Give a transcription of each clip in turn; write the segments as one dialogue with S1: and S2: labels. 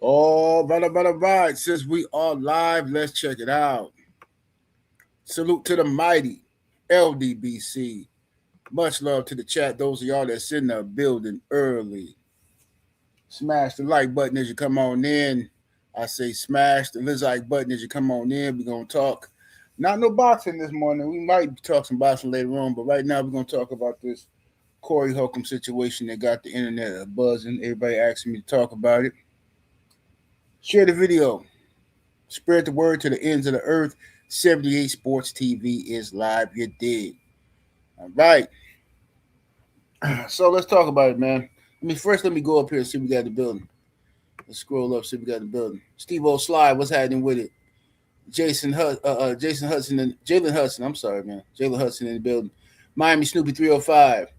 S1: All right. Since we are live, let's check it out. Salute to the mighty LDBC. Much love to the chat. Those of y'all that's in the building early. Smash the like button as you come on in. I say smash the like button as you come on in. We're going to talk. Not no boxing this morning. We might talk some boxing later on, but right now we're going to talk about this Corey Holcomb situation that got the internet buzzing. Everybody asking me to talk about it. Share the video. Spread the word to the ends of the earth. 78 Sports TV is live. You dig. All right. So let's talk about it, man. First, let me go up here and see if we got the building. Let's scroll up, see if we got the building. Steve O. Sly, what's happening with it? Jason Hudson and Jalen Hudson. I'm sorry, man. Jalen Hudson in the building. Miami Snoopy 305.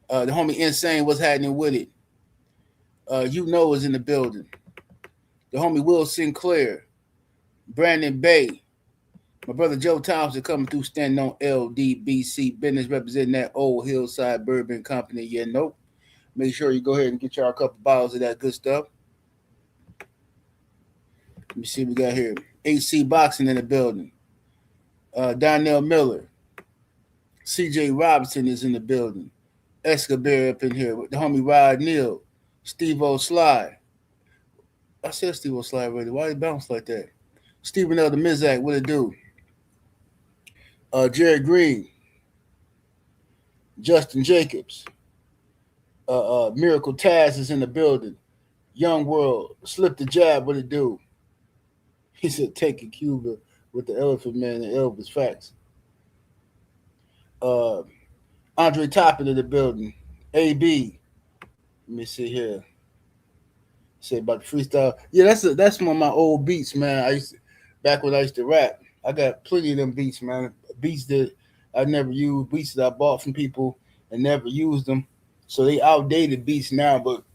S1: The homie Insane, what's happening with it? Is in the building. The homie Will Sinclair. Brandon Bay. My brother Joe Thompson coming through, standing on LDBC business, representing that old Hillside Bourbon Company. Yeah, nope. Make sure you go ahead and get y'all a couple bottles of that good stuff. Let me see what we got here. HC Boxing in the building. Donnell Miller. CJ Robinson is in the building. Escobar up in here with the homie Rod Neal. Steve O. Sly. I said Steve O. Sly already. Why did he bounce like that? Stephen L. the Mizak, what it do? Jared Green. Justin Jacobs. Miracle Taz is in the building. Young World. Slip the Jab, what it do? He said taking Cuba with the Elephant Man and Elvis. Facts. Andre Toppin in the building. AB. Let me see here. Say about the freestyle. Yeah, that's one of my old beats, man. Back when I used to rap. I got plenty of them beats, man. Beats that I never used, beats that I bought from people and never used them. So they outdated beats now, but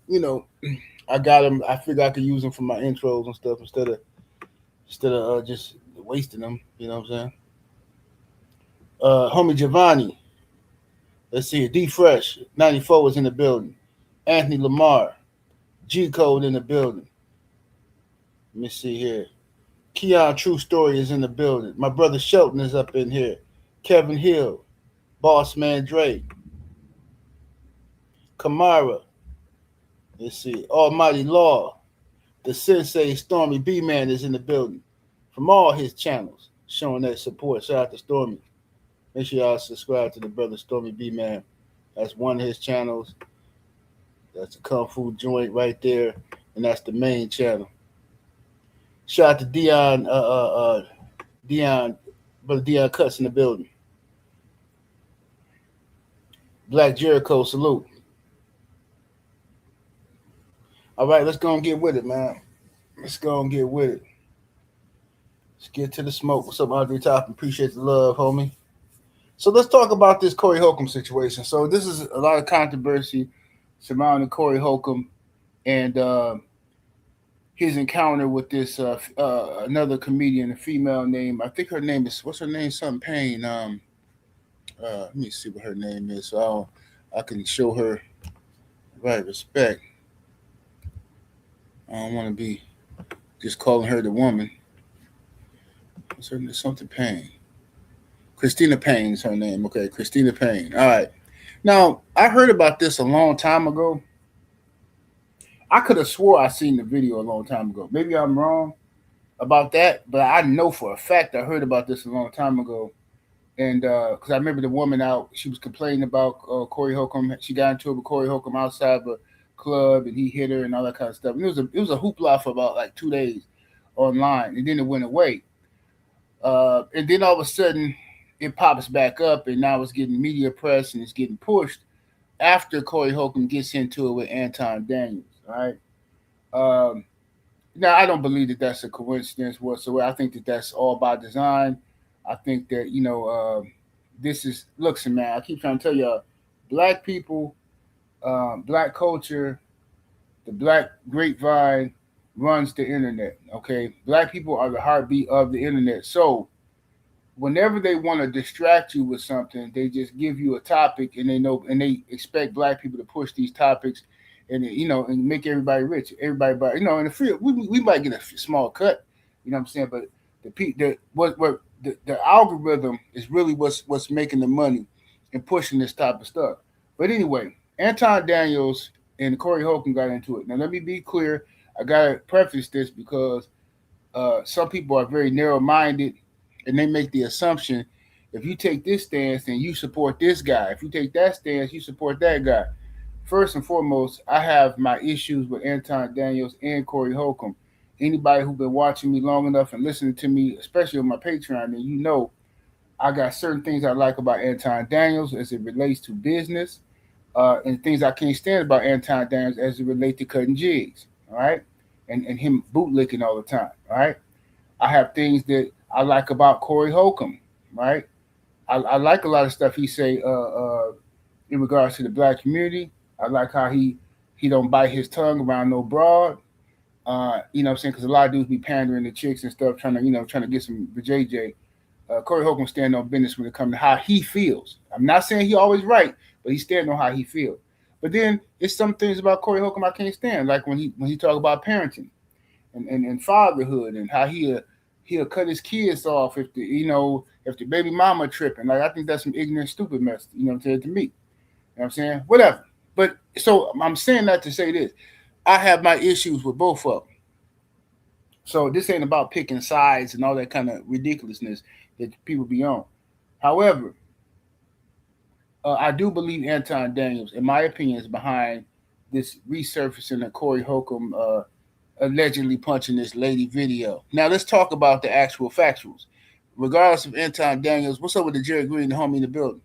S1: I got them. I figured I could use them for my intros and stuff instead of just wasting them. You know what I'm saying? Homie Giovanni. Let's see. D Fresh 94 is in the building. Anthony Lamar. G Code in the building. Let me see here. Keon True Story is in the building. My brother Shelton is up in here. Kevin Hill. Boss Man Drake. Kamara. Let's see. Almighty Law. The Sensei Stormy B-Man is in the building. From all his channels. Showing that support. Shout out to Stormy. Make sure y'all subscribe to the brother Stormy B-Man. That's one of his channels. That's a Kung Fu joint right there. And that's the main channel. Shout out to brother Dion Cuts in the building. Black Jericho, salute. All right, let's go and get with it, man. Let's go and get with it. Let's get to the smoke. What's up, Andre Top? Appreciate the love, homie. So let's talk about this Corey Holcomb situation. So this is a lot of controversy surrounding Corey Holcomb and his encounter with this another comedian, a female name. I think her name is, what's her name? Something Payne. Let me see what her name is, so I can show her right respect. I don't want to be just calling her the woman. What's her name? Something Payne. Cristina Payne is her name. Okay, Cristina Payne. All right. Now, I heard about this a long time ago. I could have swore I seen the video a long time ago. Maybe I'm wrong about that, but I know for a fact I heard about this a long time ago. And because I remember the woman out, she was complaining about Corey Holcomb. She got into it with Corey Holcomb outside the club, and he hit her and all that kind of stuff. And it was a hoopla for about like 2 days online, and then it went away. And then all of a sudden, it pops back up, and now it's getting media press and it's getting pushed after Corey Holcomb gets into it with Anton Daniels. Right. Now, I don't believe that that's a coincidence whatsoever. I think that that's all by design. I think that, this is, listen, man, I keep trying to tell y'all, black people, black culture, the black grapevine runs the internet, okay? Black people are the heartbeat of the internet. So whenever they want to distract you with something, they just give you a topic, and they expect black people to push these topics and and make everybody rich. Everybody, buy, in the field, we might get a small cut. You know what I'm saying? But the algorithm is really what's making the money and pushing this type of stuff. But anyway, Anton Daniels and Corey Holcomb got into it. Now let me be clear. I gotta preface this because some people are very narrow-minded, and they make the assumption if you take this stance, then you support this guy. If you take that stance, you support that guy. First and foremost, I have my issues with Anton Daniels and Corey Holcomb. Anybody who's been watching me long enough and listening to me, especially on my Patreon, then you know I got certain things I like about Anton Daniels as it relates to business, and things I can't stand about Anton Daniels as it relates to cutting jigs. All right, and him bootlicking all the time. All right, I have things that I like about Corey Holcomb. Right, I like a lot of stuff he say in regards to the black community. I like how he don't bite his tongue around no broad. You know what I'm saying? Because a lot of dudes be pandering to chicks and stuff, trying to get some JJ. Corey Holcomb stand on business when it comes to how he feels. I'm not saying he always right, but he stand on how he feels. But then it's some things about Corey Holcomb I can't stand, like when he talk about parenting and fatherhood and how he'll cut his kids off if the baby mama tripping. Like I think that's some ignorant, stupid mess. You know what I'm saying to me. You know what I'm saying? Whatever. But so I'm saying that to say this. I have my issues with both of them. So this ain't about picking sides and all that kind of ridiculousness that people be on. However, I do believe Anton Daniels, in my opinion, is behind this resurfacing of Corey Holcomb allegedly punching this lady video. Now let's talk about the actual factuals. Regardless of Anton Daniels, what's up with the Jerry Green, the homie in the building?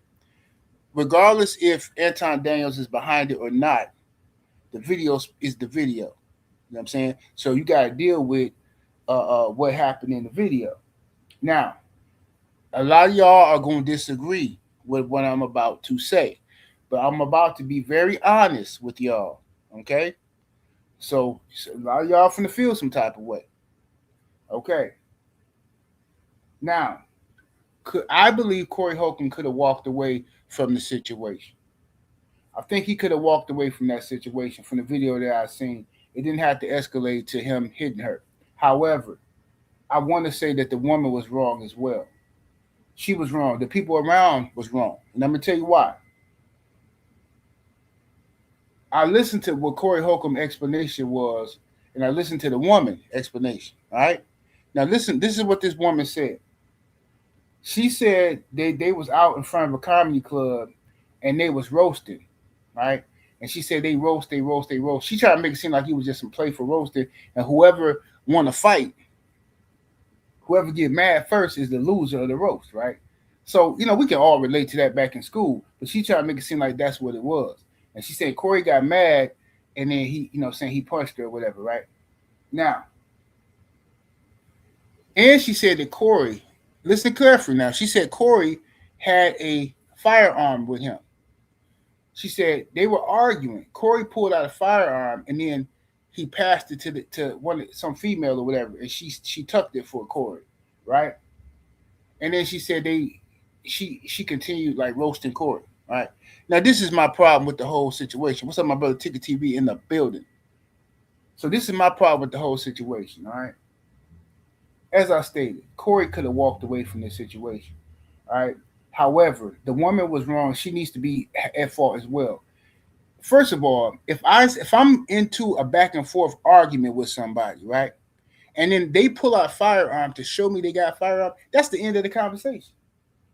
S1: Regardless if Anton Daniels is behind it or not, the video is the video. You know what I'm saying? So you got to deal with what happened in the video. Now, a lot of y'all are going to disagree with what I'm about to say, but I'm about to be very honest with y'all. Okay? So a lot of y'all finna feel some type of way. Okay. Now, I believe Corey Holcomb could have walked away from the situation. I think he could have walked away from that situation from the video that I seen. It didn't have to escalate to him hitting her. However, I want to say that the woman was wrong as well. She was wrong. The people around was wrong. And I'm going to tell you why. I listened to what Corey Holcomb's explanation was, and I listened to the woman explanation. All right? Now listen, this is what this woman said. She said they was out in front of a comedy club and they was roasting, right? And she said they roast. She tried to make it seem like it was just some playful roasting, and whoever won a fight, whoever get mad first is the loser of the roast, right? So, we can all relate to that back in school, but she tried to make it seem like that's what it was. And she said Corey got mad and then he punched her or whatever, right? Now, and she said that Corey, listen carefully now, she said Corey had a firearm with him. She said they were arguing. Corey pulled out a firearm and then he passed it to some female or whatever, and she tucked it for Corey, right? And then she said she continued like roasting Corey, right? Now this is my problem with the whole situation. What's up, my brother Ticket TV in the building? So this is my problem with the whole situation, all right? As I stated, Corey could have walked away from this situation, all right? However, the woman was wrong. She needs to be at fault as well. First of all, if I'm into a back and forth argument with somebody, right, and then they pull out firearm to show me they got a firearm, that's the end of the conversation.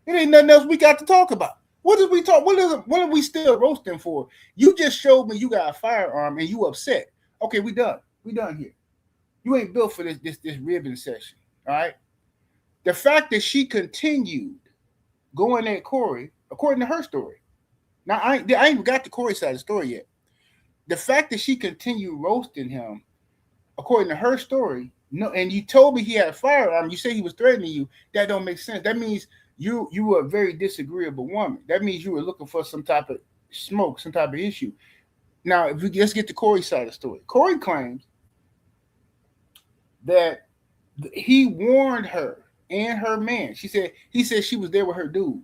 S1: It ain't nothing else we got to talk about. What did we talk? What are we still roasting for? You just showed me you got a firearm and you upset. Okay, we done. We done here. You ain't built for this ribbon session. All right. The fact that she continued going at Corey, according to her story. Now I ain't even got the Corey side of the story yet. The fact that she continued roasting him, according to her story, no, and you told me he had a firearm. You say he was threatening you. That don't make sense. That means you were a very disagreeable woman. That means you were looking for some type of smoke, some type of issue. Now, let's get to Corey's side of the story. Corey claims that he warned her and her man. He said she was there with her dude,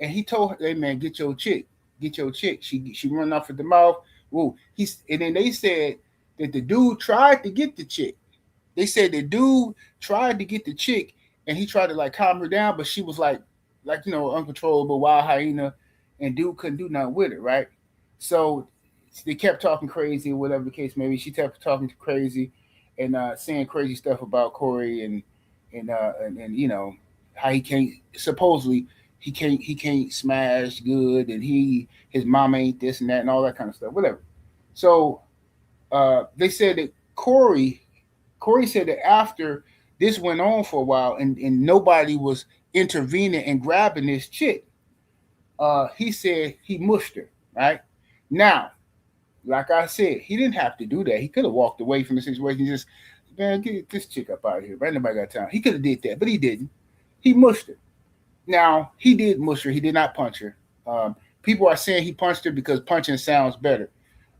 S1: and he told her, "Hey man, get your chick. She run off at the mouth. Whoa. And then they said that the dude tried to get the chick. They said the dude tried to get the chick and he tried to like calm her down, but she was like uncontrollable wild hyena, and dude couldn't do nothing with it, right? So they kept talking crazy or whatever the case may be. She kept talking crazy and saying crazy stuff about Corey and how he can't supposedly he can't smash good and his mama ain't this and that and all that kind of stuff, whatever. So they said that Corey said that after this went on for a while and nobody was intervening and grabbing this chick, he said he mushed her, right? Now, like I said, he didn't have to do that. He could have walked away from the situation, just, man, get this chick up out of here. Right? Nobody got time. He could have did that, but he didn't. He mushed her. Now, he did mush her. He did not punch her. People are saying he punched her because punching sounds better.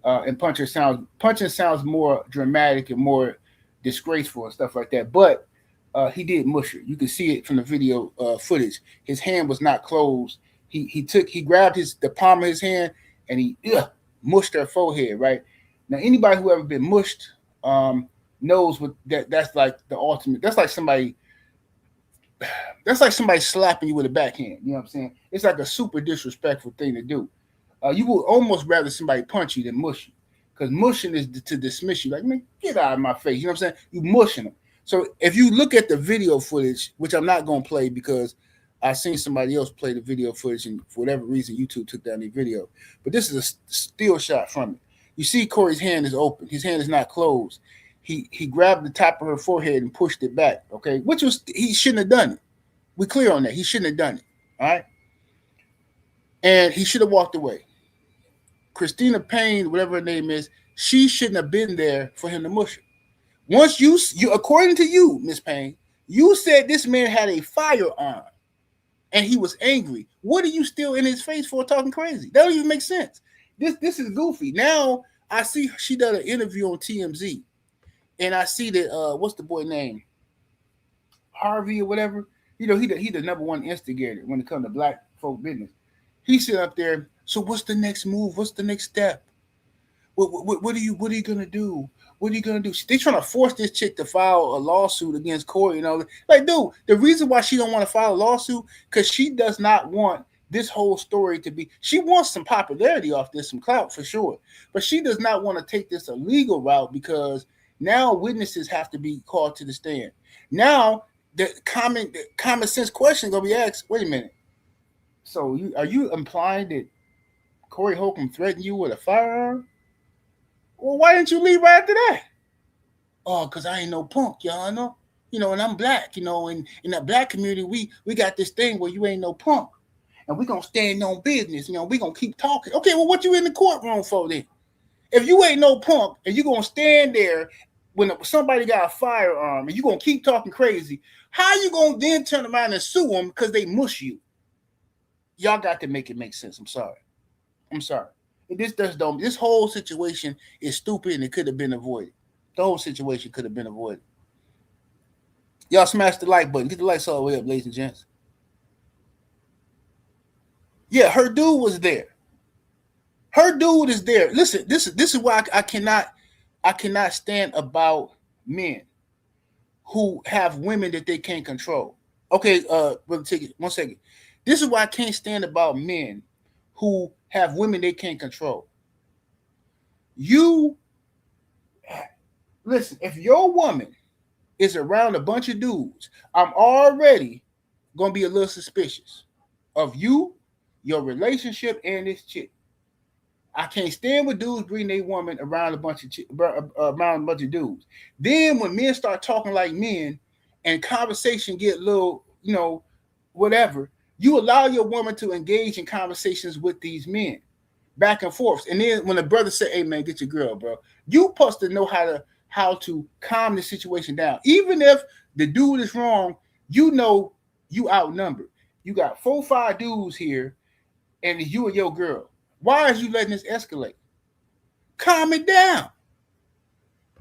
S1: And punching sounds more dramatic and more disgraceful and stuff like that. But he did mush her. You can see it from the video footage. His hand was not closed. He grabbed the palm of his hand and he mushed her forehead. Right now, anybody who ever been mushed knows what that's like the ultimate. That's like somebody slapping you with a backhand. You know what I'm saying? It's like a super disrespectful thing to do. You would almost rather somebody punch you than mush you, because mushing is to dismiss you. Like, man, get out of my face. You know what I'm saying? You mushing them. So if you look at the video footage, which I'm not going to play because I seen somebody else play the video footage, and for whatever reason, YouTube took down the video. But this is a still shot from it. You see Corey's hand is open. His hand is not closed. He grabbed the top of her forehead and pushed it back, okay? Which was, he shouldn't have done it. We're clear on that. He shouldn't have done it, all right? And he should have walked away. Cristina Payne, whatever her name is, she shouldn't have been there for him to mush her. Once you according to you, Miss Payne, you said this man had a firearm and he was angry. What are you still in his face for talking crazy? That don't even make sense. This is goofy. Now I see she done an interview on TMZ. And I see that what's the boy name? Harvey or whatever. You know, he the number one instigator when it comes to black folk business. He sit up there. So what's the next move? What's the next step? What are you gonna do? What are you gonna do? They trying to force this chick to file a lawsuit against Corey. You know, like, dude, the reason why she don't want to file a lawsuit because she does not want this whole story to be. She wants some popularity off this, some clout for sure, but she does not want to take this a legal route because now witnesses have to be called to the stand. Now the common sense question gonna be asked. Wait a minute. So are you implying that Corey Holcomb threatened you with a firearm? Well, why didn't you leave right after that? Oh, because I ain't no punk, y'all know. You know, and I'm black, you know, and in that black community, we got this thing where you ain't no punk. And we gonna stand on business, you know, we gonna keep talking. Okay, well, what you in the courtroom for then? If you ain't no punk and you gonna stand there when somebody got a firearm and you gonna keep talking crazy, how you gonna then turn around and sue them because they mush you? Y'all got to make it make sense. I'm sorry. This whole situation is stupid and it could have been avoided. The whole situation could have been avoided. Y'all smash the like button. Get the lights all the way up, ladies and gents. Yeah, her dude was there. Her dude is there. Listen, this is why I cannot stand about men who have women that they can't control. Okay, brother, take it 1 second. This is why I can't stand about men who have women they can't control. You listen, if your woman is around a bunch of dudes, I'm already gonna be a little suspicious of you, your relationship, and this chick. I can't stand with dudes bring their woman around a bunch of dudes. Then when men start talking like men and conversation get a little, you know, whatever, you allow your woman to engage in conversations with these men back and forth. And then when the brother say, hey man, get your girl, bro, you supposed to know how to calm the situation down. Even if the dude is wrong, you know you outnumbered. You got 4 or 5 dudes here and you and your girl. Why are you letting this escalate? Calm it down.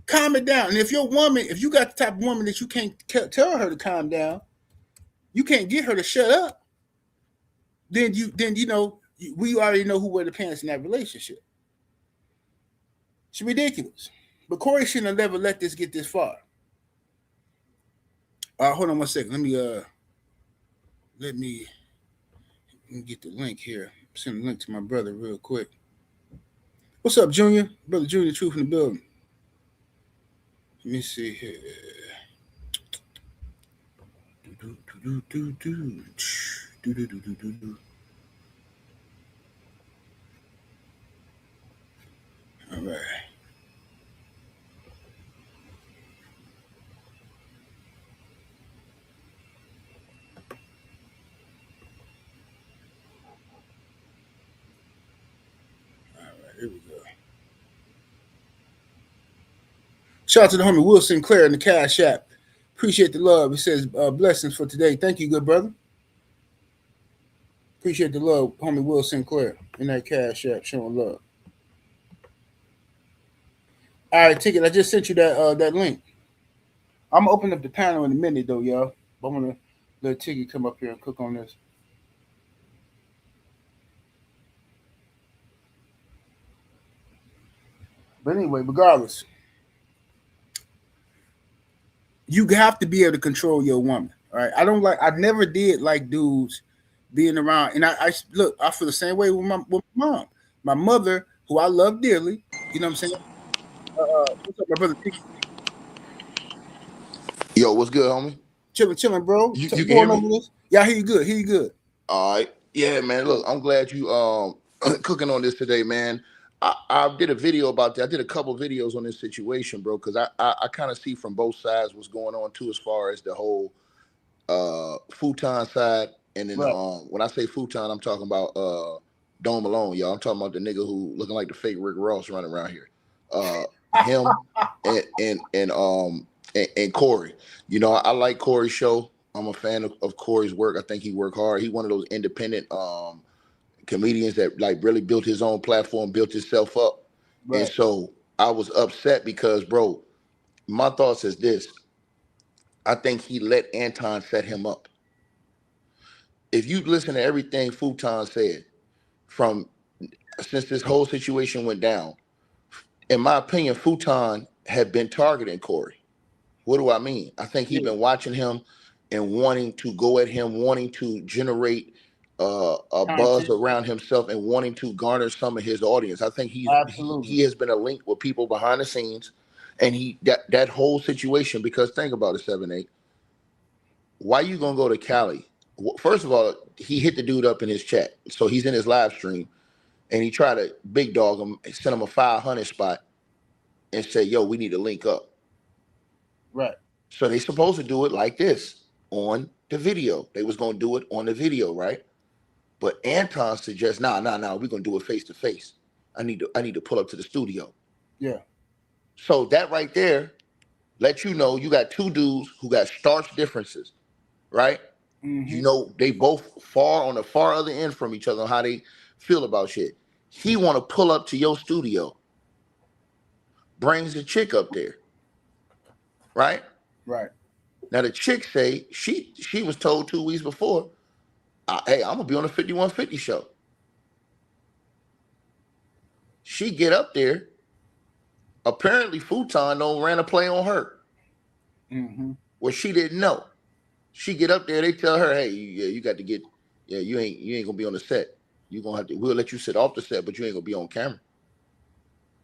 S1: Calm it down. And if your woman, if you got the type of woman that you can't tell her to calm down, you can't get her to shut up, then you know, we already know who wear the pants in that relationship. It's ridiculous. But Corey shouldn't have never let this get this far. Hold on one second. Let me get the link here. Send a link to my brother real quick. What's up, Junior? Brother Junior, Truth in the building. Let me see here. All right. Here we go. Shout out to the homie Will Sinclair in the Cash App. Appreciate the love. He says blessings for today. Thank you, good brother. Appreciate the love, homie Will Sinclair in that Cash App, showing love. All right, Ticket. I just sent you that link. I'm gonna open up the panel in a minute though, y'all. But I'm gonna let Ticket come up here and cook on this. But anyway, regardless, you have to be able to control your woman. All right. I never did like dudes being around. And I look, I feel the same way with my mom. My mother, who I love dearly, you know what I'm saying? What's up, my brother?
S2: Yo, what's good, homie?
S1: Chilling, bro.
S2: You can
S1: Going
S2: hear
S1: over
S2: me?
S1: this? Yeah, I hear you good. Hear you good.
S2: All right. Yeah, man. Look, I'm glad you cooking on this today, man. I did a video about that. I did a couple videos on this situation, bro, because I kind of see from both sides what's going on too, as far as the whole futon side. And then
S1: Right.
S2: when I say futon, I'm talking about Dome Malone, y'all. I'm talking about the nigga who looking like the fake Rick Ross running around here. Him and Corey. You know, I like Corey's show. I'm a fan of Corey's work. I think he worked hard. He one of those independent comedians that like really built his own platform, built himself up.
S1: Right.
S2: And so I was upset because, bro, my thoughts is this. I think he let Anton set him up. If you listen to everything Futon said from since this whole situation went down, in my opinion, Futon had been targeting Corey. What do I mean? I think he'd been watching him and wanting to go at him, wanting to generate a buzz around himself and wanting to garner some of his audience. I think he has been a link with people behind the scenes, and that whole situation. Because think about it, 7-8. Why you gonna go to Cali? First of all, he hit the dude up in his chat, so he's in his live stream, and he tried to big dog him, send him a 500 spot, and say, "Yo, we need to link up."
S1: Right.
S2: So they supposed to do it like this on the video. They was gonna do it on the video, right? But Anton suggests, nah, we're gonna do it face to face. I need to pull up to the studio.
S1: Yeah.
S2: So that right there lets you know you got two dudes who got stark differences, right? Mm-hmm. You know, they both far on the far other end from each other on how they feel about shit. He want to pull up to your studio, brings the chick up there, right?
S1: Right.
S2: Now the chick say she was told 2 weeks before, hey, I'm gonna be on the 5150 show. She get up there. Apparently, Futon don't ran a play on her. Mm-hmm. Well, she didn't know. She get up there. They tell her, hey, yeah, you got to get. Yeah, you ain't gonna be on the set. You gonna have to. We'll let you sit off the set, but you ain't gonna be on camera.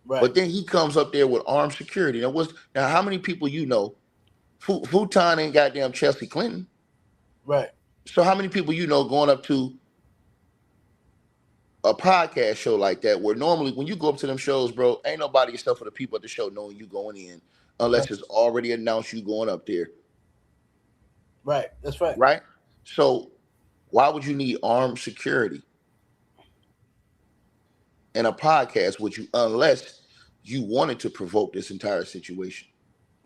S2: Right. But then he comes up there with armed security. Now how many people you know? Futon ain't goddamn Chelsea Clinton. Right. So how many people you know going up to a podcast show like that, where normally when you go up to them shows, bro, ain't nobody except for the people at the show knowing you going in, unless it's already announced you going up there. Right. That's right. Right. So why would you need armed security in a podcast with you, unless you wanted to provoke this entire situation?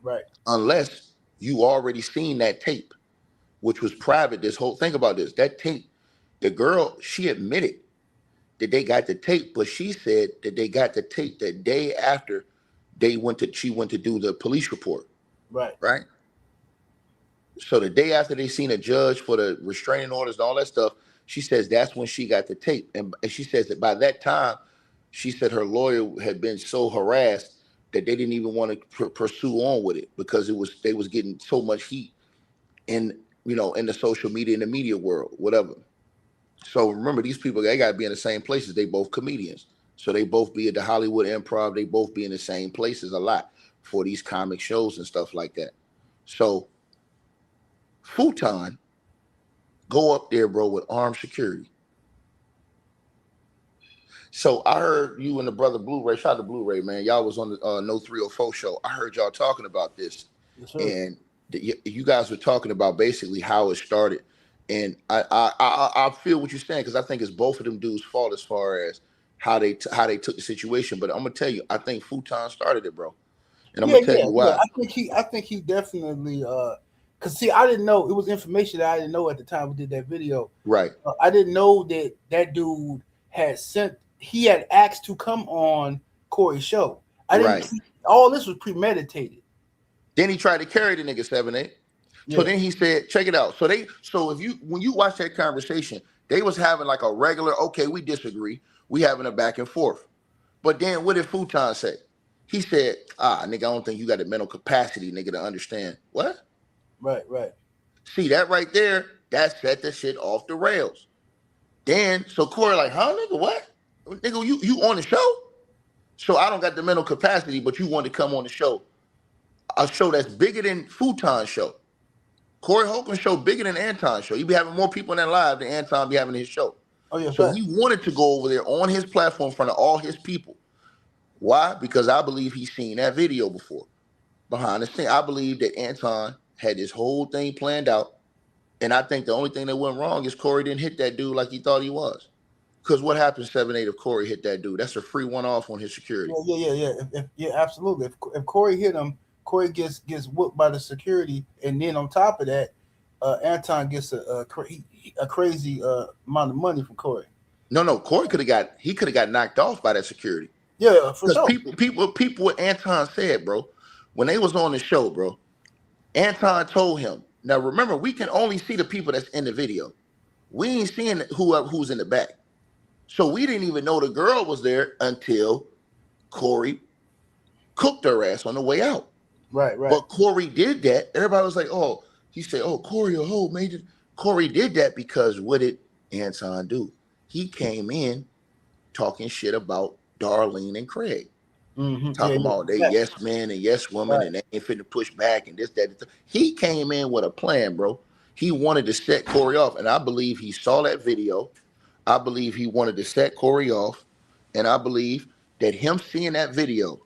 S2: Right. Unless you already seen that tape, which was private. Think about this. That tape, the girl, she admitted that they got the tape, but she said that they got the tape the day after she went to do the police report. Right. Right. So the day after they seen a judge for the restraining orders and all that stuff, she says that's when she got the tape. And she says that by that time, She said her lawyer had been so harassed that they didn't even want to pursue on with it because they was getting so much heat in in the social media, in the media world, whatever. So remember, these people, they got to be in the same places. They both comedians, so they both be at the Hollywood Improv. They both be in the same places a lot for these comic shows and stuff like that. So Futon go up there, bro, with armed security. So I heard you and the brother Blu-ray, shout out to Blu-ray, man. Y'all was on the No 304 show. I heard y'all talking about this.
S1: Yes, sir.
S2: And you guys were talking about basically how it started. And I feel what you're saying, because I think it's both of them dudes' fault as far as how they took the situation. But I'm gonna tell you, I think Futon started it, bro. And I'm gonna tell you why.
S1: I think he definitely cause see, I didn't know, it was information that I didn't know at the time we did that video.
S2: Right.
S1: I didn't know that dude he had asked to come on Corey's show. All this was premeditated.
S2: Then he tried to carry the nigga 7-8. So then he said, check it out. So when you watch that conversation, they was having like a regular, okay, we disagree. We having a back and forth. But then what did Futon say? He said, nigga, I don't think you got the mental capacity, nigga, to understand. What?
S1: Right.
S2: See, that right there, that set the shit off the rails. Then, so Corey like, huh, nigga, what? Nigga, you on the show? So I don't got the mental capacity, but you want to come on the show. A show that's bigger than Futon's show. Corey Holcomb show bigger than Anton's show. You be having more people in that live than Anton be having his show.
S1: Oh, yeah.
S2: So he wanted to go over there on his platform in front of all his people. Why? Because I believe he's seen that video before. Behind the scene, I believe that Anton had this whole thing planned out. And I think the only thing that went wrong is Corey didn't hit that dude like he thought he was. Because what happens 7-8 if Corey hit that dude? That's a free one-off on his security.
S1: Yeah, absolutely. If Corey hit him, Corey gets whooped by the security, and then on top of that, Anton gets a crazy amount of money from Corey.
S2: No, Corey could have got knocked off by that security.
S1: Yeah, for sure.
S2: People, what Anton said, bro, when they was on the show, bro, Anton told him. Now remember, we can only see the people that's in the video. We ain't seeing who's in the back. So we didn't even know the girl was there until Corey cooked her ass on the way out.
S1: Right.
S2: But Corey did that. Everybody was like, oh, he said, oh, Corey, a whole major. Corey did that because what did Anton do? He came in talking shit about Darlene and Craig. Talking about they yes men and yes women, and they ain't finna push back and this, that. He came in with a plan, bro. He wanted to set Corey off. And I believe he saw that video. I believe he wanted to set Corey off. And I believe that him seeing that video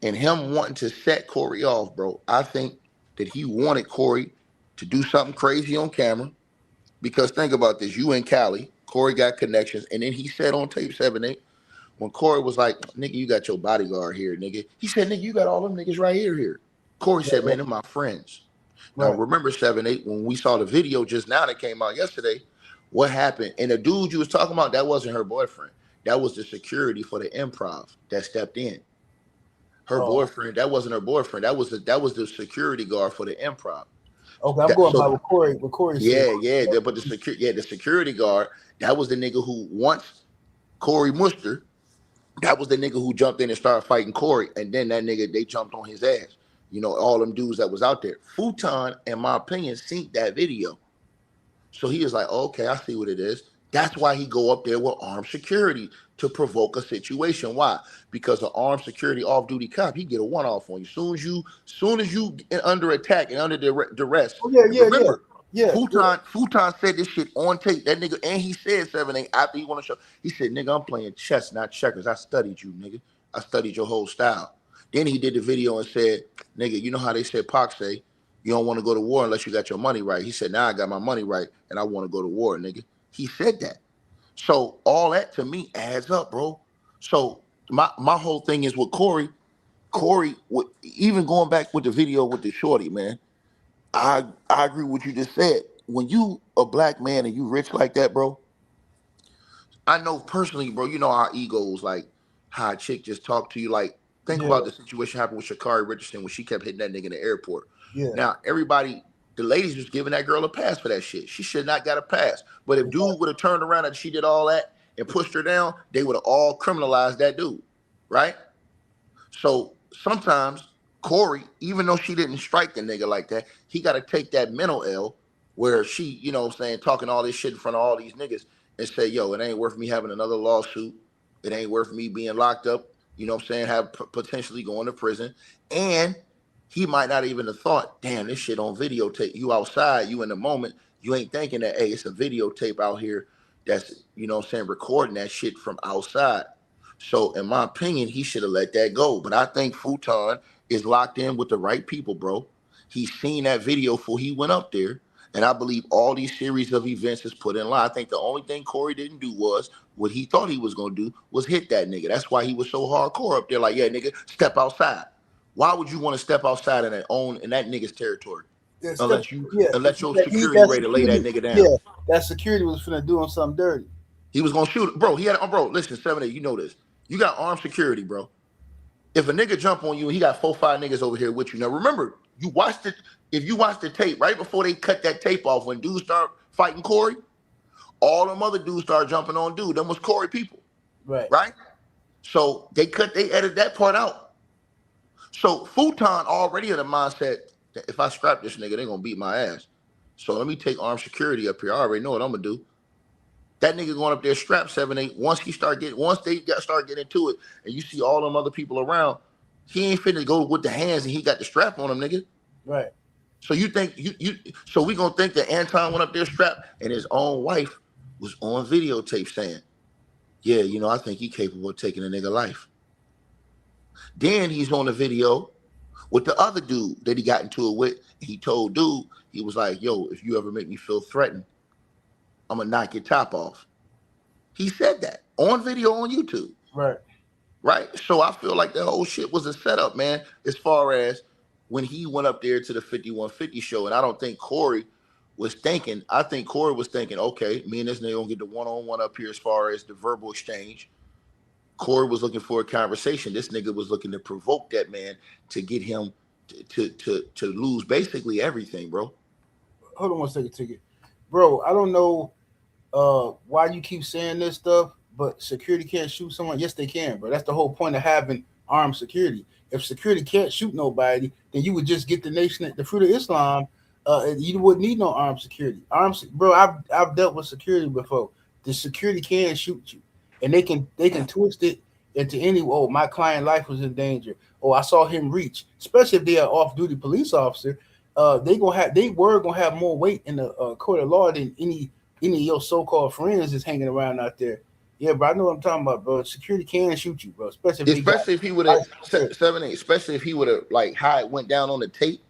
S2: and him wanting to set Corey off, bro, I think that he wanted Corey to do something crazy on camera. Because think about this, you in Cali, Corey got connections, and then he said on tape 7-8, when Corey was like, nigga, you got your bodyguard here, nigga. He said, nigga, you got all them niggas right here. Corey said, man, they're my friends. Now, remember 7-8, when we saw the video just now that came out yesterday, what happened? And the dude you was talking about, that wasn't her boyfriend. That was the security for the Improv that stepped in. Her boyfriend, that wasn't her boyfriend. That was the security guard for the Improv.
S1: Okay, I'm going by what Corey said.
S2: Yeah. But the security guard, that was the nigga who once Corey mushed her, that was the nigga who jumped in and started fighting Corey. And then that nigga, they jumped on his ass. You know, all them dudes that was out there. Futon, in my opinion, seen that video. So he was like, oh, okay, I see what it is. That's why he go up there with armed security to provoke a situation. Why? Because an armed security off-duty cop, he get a one-off on you. Soon as you under attack and under duress.
S1: Oh, remember,
S2: Futon said this shit on tape. That nigga, and he said 7-8 after he won the show. He said, nigga, I'm playing chess, not checkers. I studied you, nigga. I studied your whole style. Then he did the video and said, nigga, you know how they said Pac say, you don't want to go to war unless you got your money right. He said, now I got my money right and I want to go to war, nigga. He said that. So all that to me adds up, bro. So my whole thing is with Corey, even going back with the video with the shorty, man, I agree with what you just said. When you a black man and you rich like that, bro, I know personally, bro, you know our egos, like how a chick just talked to you. Like, think about the situation happened with Sha'Carri Richardson when she kept hitting that nigga in the airport. Yeah. Now, everybody, the ladies was giving that girl a pass for that shit. She should not got a pass. But if dude would have turned around and she did all that and pushed her down, they would have all criminalized that dude, right? So sometimes Corey, even though she didn't strike the nigga like that, he got to take that mental L where she, you know what I'm saying, talking all this shit in front of all these niggas and say, yo, it ain't worth me having another lawsuit. It ain't worth me being locked up, you know what I'm saying, potentially going to prison. And he might not even have thought, damn, this shit on videotape. You outside, you in the moment, you ain't thinking that, hey, it's a videotape out here that's, you know what I'm saying, recording that shit from outside. So in my opinion, he should have let that go. But I think Futon is locked in with the right people, bro. He's seen that video before he went up there. And I believe all these series of events is put in line. I think the only thing Corey didn't do was what he thought he was going to do was hit that nigga. That's why he was so hardcore up there. Like, yeah, nigga, step outside. Why would you want to step outside in that nigga's territory?
S1: Yeah,
S2: Unless your security
S1: that
S2: ready to lay that nigga down.
S1: Yeah, that security was finna do him something dirty.
S2: He was gonna shoot, bro. Bro. Listen, 7-8. You know this. You got armed security, bro. If a nigga jump on you, he got 4-5 niggas over here with you. Now remember, you watched it. If you watched the tape right before they cut that tape off, when dudes start fighting Corey, all them other dudes start jumping on dude. Them was Corey people, right? So they edited that part out. So Futon already in the mindset that if I scrap this nigga, they gonna beat my ass. So let me take armed security up here. I already know what I'm gonna do. That nigga going up there strapped 7-8. Once they start getting into it, and you see all them other people around, he ain't finna go with the hands and he got the strap on him, nigga.
S1: Right.
S2: So you think so we gonna think that Anton went up there strapped and his own wife was on videotape saying, yeah, you know, I think he capable of taking a nigga life. Then he's on the video with the other dude that he got into it with. He told dude, he was like, yo, if you ever make me feel threatened, I'm gonna knock your top off. He said that on video on YouTube. Right. So I feel like the whole shit was a setup, man, as far as when he went up there to the 5150 show. And I don't think Corey was thinking, I think Corey was thinking, okay, me and this nigga gonna get the one-on-one up here as far as the verbal exchange. Corey was looking for a conversation. This nigga was looking to provoke that man to get him to lose basically everything, bro.
S1: Hold on 1 second, Ticket. Bro, I don't know why you keep saying this stuff, but security can't shoot someone. Yes, they can, bro. That's the whole point of having armed security. If security can't shoot nobody, then you would just get the fruit of Islam. You wouldn't need no armed security. Bro, I've dealt with security before. The security can shoot you, and they can twist it into any. Oh, my client's life was in danger. Oh, I saw him reach. Especially if they're an off-duty police officer, they were gonna have more weight in the court of law than any of your so-called friends is hanging around out there. Yeah, bro, I know what I'm talking about, bro. Security can shoot you, bro. Especially
S2: if he would have 7-8. Especially if he would have like how it went down on the tape.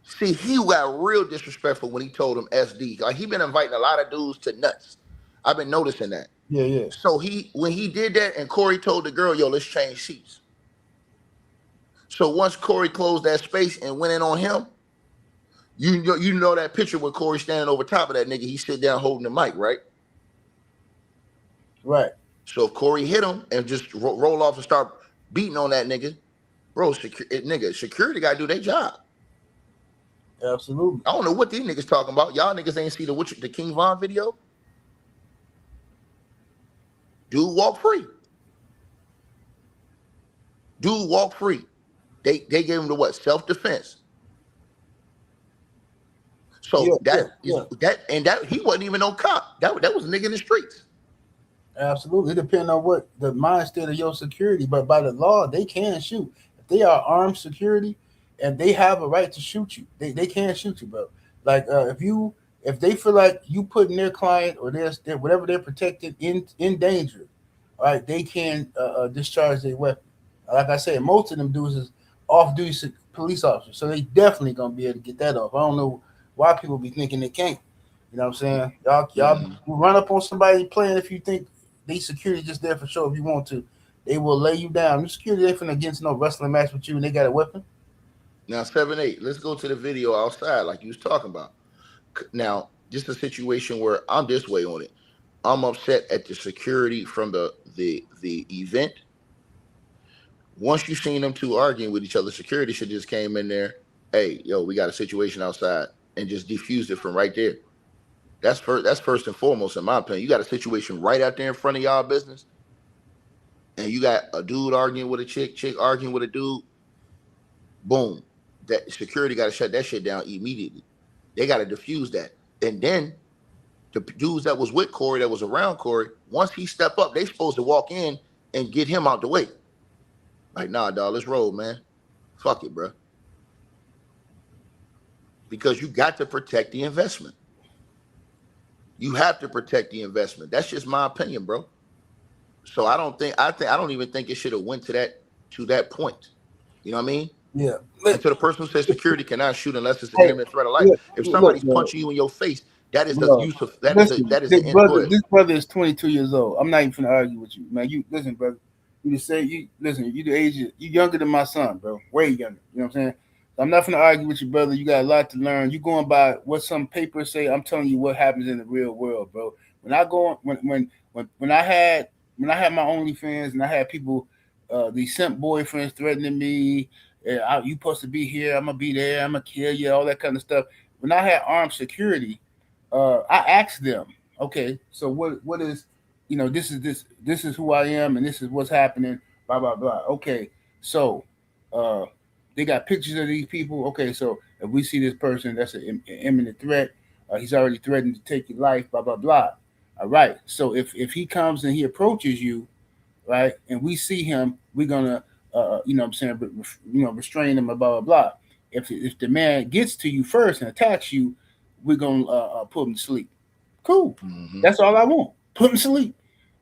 S2: See, he got real disrespectful when he told him SD. Like he been inviting a lot of dudes to nuts. I've been noticing that.
S1: Yeah.
S2: So when he did that, and Corey told the girl, "Yo, let's change seats." So once Corey closed that space and went in on him, you know that picture with Corey standing over top of that nigga. He sit down holding the mic, right?
S1: Right.
S2: So if Corey hit him and just roll off and start beating on that nigga, bro, security got to do their job.
S1: Absolutely.
S2: I don't know what these niggas talking about. Y'all niggas ain't see the King Von video. Dude walk free. They gave him the what? Self-defense. So that he wasn't even no cop. That was a nigga in the streets.
S1: Absolutely. It depends on what the mind state of your security, but by the law, they can shoot. If they are armed security and they have a right to shoot you, they can shoot you, bro. Like if they feel like you putting their client or their whatever they're protected in danger, all right, they can discharge their weapon. Like I said, most of them dudes is off-duty police officers, so they definitely gonna be able to get that off. I don't know why people be thinking they can't. You know what I'm saying? Y'all run up on somebody playing if you think they security just there for show. If you want to, they will lay you down. The security ain't finna against no wrestling match with you, and they got a weapon.
S2: Now 7-8. Let's go to the video outside, like you was talking about. Now, just a situation where I'm this way on it. I'm upset at the security from the event. Once you seen them two arguing with each other, security should just came in there. Hey, yo, we got a situation outside, and just defused it from right there. That's first and foremost, in my opinion. You got a situation right out there in front of y'all business, and you got a dude arguing with a chick arguing with a dude. Boom. That security got to shut that shit down immediately. They got to diffuse that. And then the dudes that was with Corey, that was around Corey, once he step up, they supposed to walk in and get him out the way. Like, nah, dog, let's roll, man. Fuck it, bro. Because you got to protect the investment. You have to protect the investment. That's just my opinion, bro. So I don't even think it should have went to that point. You know what I mean?
S1: Yeah.
S2: And to the person who says security cannot shoot unless it's an imminent threat of life. If somebody's punching you in your face, that is the use of that is the
S1: brother. This brother is 22 years old. I'm not even gonna argue with you, man. You listen, brother. You just say you listen. You the age. You younger than my son, bro. Way younger. You know what I'm saying? I'm not gonna argue with you, brother. You got a lot to learn. You going by what some papers say. I'm telling you what happens in the real world, bro. When I go when I had my OnlyFans and I had people, these simp boyfriends threatening me. You supposed to be here. I'm gonna be there. I'm gonna kill you. All that kind of stuff. When I had armed security, I asked them, okay, so what is, this is who I am and this is what's happening. Blah blah blah. Okay, so they got pictures of these people. Okay, so if we see this person, that's an imminent threat. He's already threatened to take your life. Blah blah blah. All right. So if he comes and he approaches you, right, and we see him, we're gonna restrain him, blah blah blah. If the man gets to you first and attacks you, we're gonna put him to sleep. Cool.
S2: Mm-hmm.
S1: That's all I want. Put him to sleep.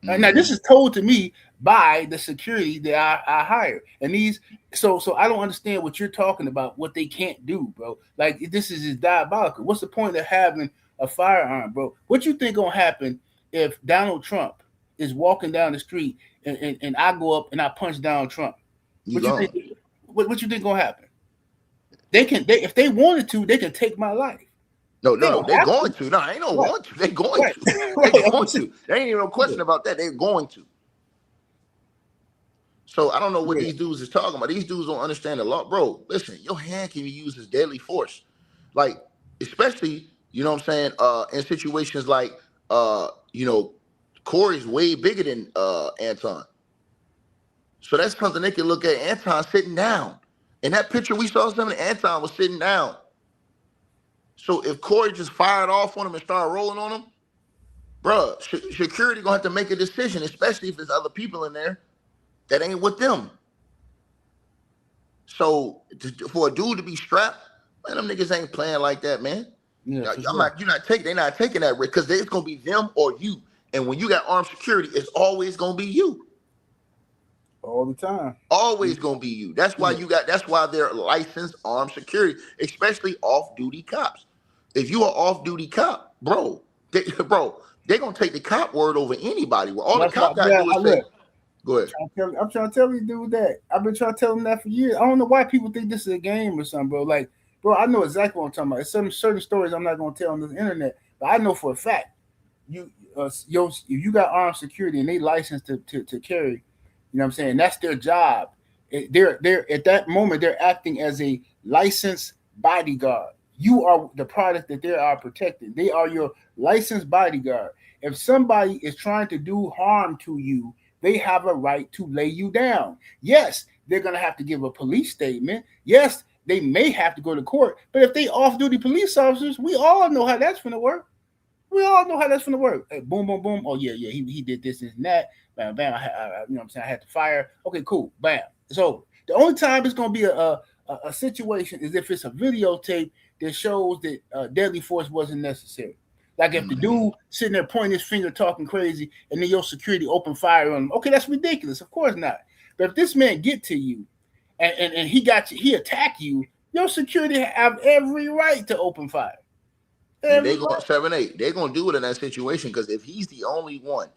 S1: Mm-hmm. Now this is told to me by the security that I hire, and these. So I don't understand what you're talking about. What they can't do, bro. Like this is just diabolical. What's the point of having a firearm, bro? What you think gonna happen if Donald Trump is walking down the street and I go up and I punch Donald Trump? What you think gonna happen? If they wanted to, they can take my life.
S2: No, they're going to. No, ain't no want to. They're going to. They're going to. There ain't even no question about that. They're going to. So I don't know what these dudes is talking about. These dudes don't understand the law, bro. Listen, your hand can be used as deadly force, like especially you know what I'm saying. In situations like Corey's way bigger than Anton. So that's something they can look at. Anton sitting down. In that picture we saw something, Anton was sitting down. So if Corey just fired off on him and started rolling on him, bro, security gonna have to make a decision, especially if there's other people in there that ain't with them. So for a dude to be strapped, man, them niggas ain't playing like that, man. Yeah, they're not taking that risk because it's gonna be them or you. And when you got armed security, it's always gonna be you.
S1: All the time.
S2: Always gonna be you. That's why that's why they're licensed armed security, especially off-duty cops. If you are off-duty cop, bro, they're gonna take the cop word over anybody. Well, all the cop gotta do is say, go ahead.
S1: I'm trying to tell you, dude, that. I've been trying to tell them that for years. I don't know why people think this is a game or something, bro. Like, bro, I know exactly what I'm talking about. It's some certain stories I'm not gonna tell on the internet, but I know for a fact if you got armed security and they licensed to carry, you know what I'm saying? That's their job. They're at that moment they're acting as a licensed bodyguard. You are the product that they are protecting. They are your licensed bodyguard. If somebody is trying to do harm to you, they have a right to lay you down. Yes, they're gonna have to give a police statement. Yes, they may have to go to court. But if they off-duty police officers, we all know how that's gonna work. We all know how that's gonna work. Hey, boom, boom, boom. Oh yeah, he did this and that. Bam, bam. You know what I'm saying? I had to fire. Okay, cool. Bam. So the only time it's gonna be a situation is if it's a videotape that shows that deadly force wasn't necessary. Like if the dude sitting there pointing his finger, talking crazy, and then your security open fire on him. Okay, that's ridiculous. Of course not. But if this man get to you and he got you, he attack you, your security have every right to open fire.
S2: They go 7-8. They're gonna do it in that situation because if he's the only one,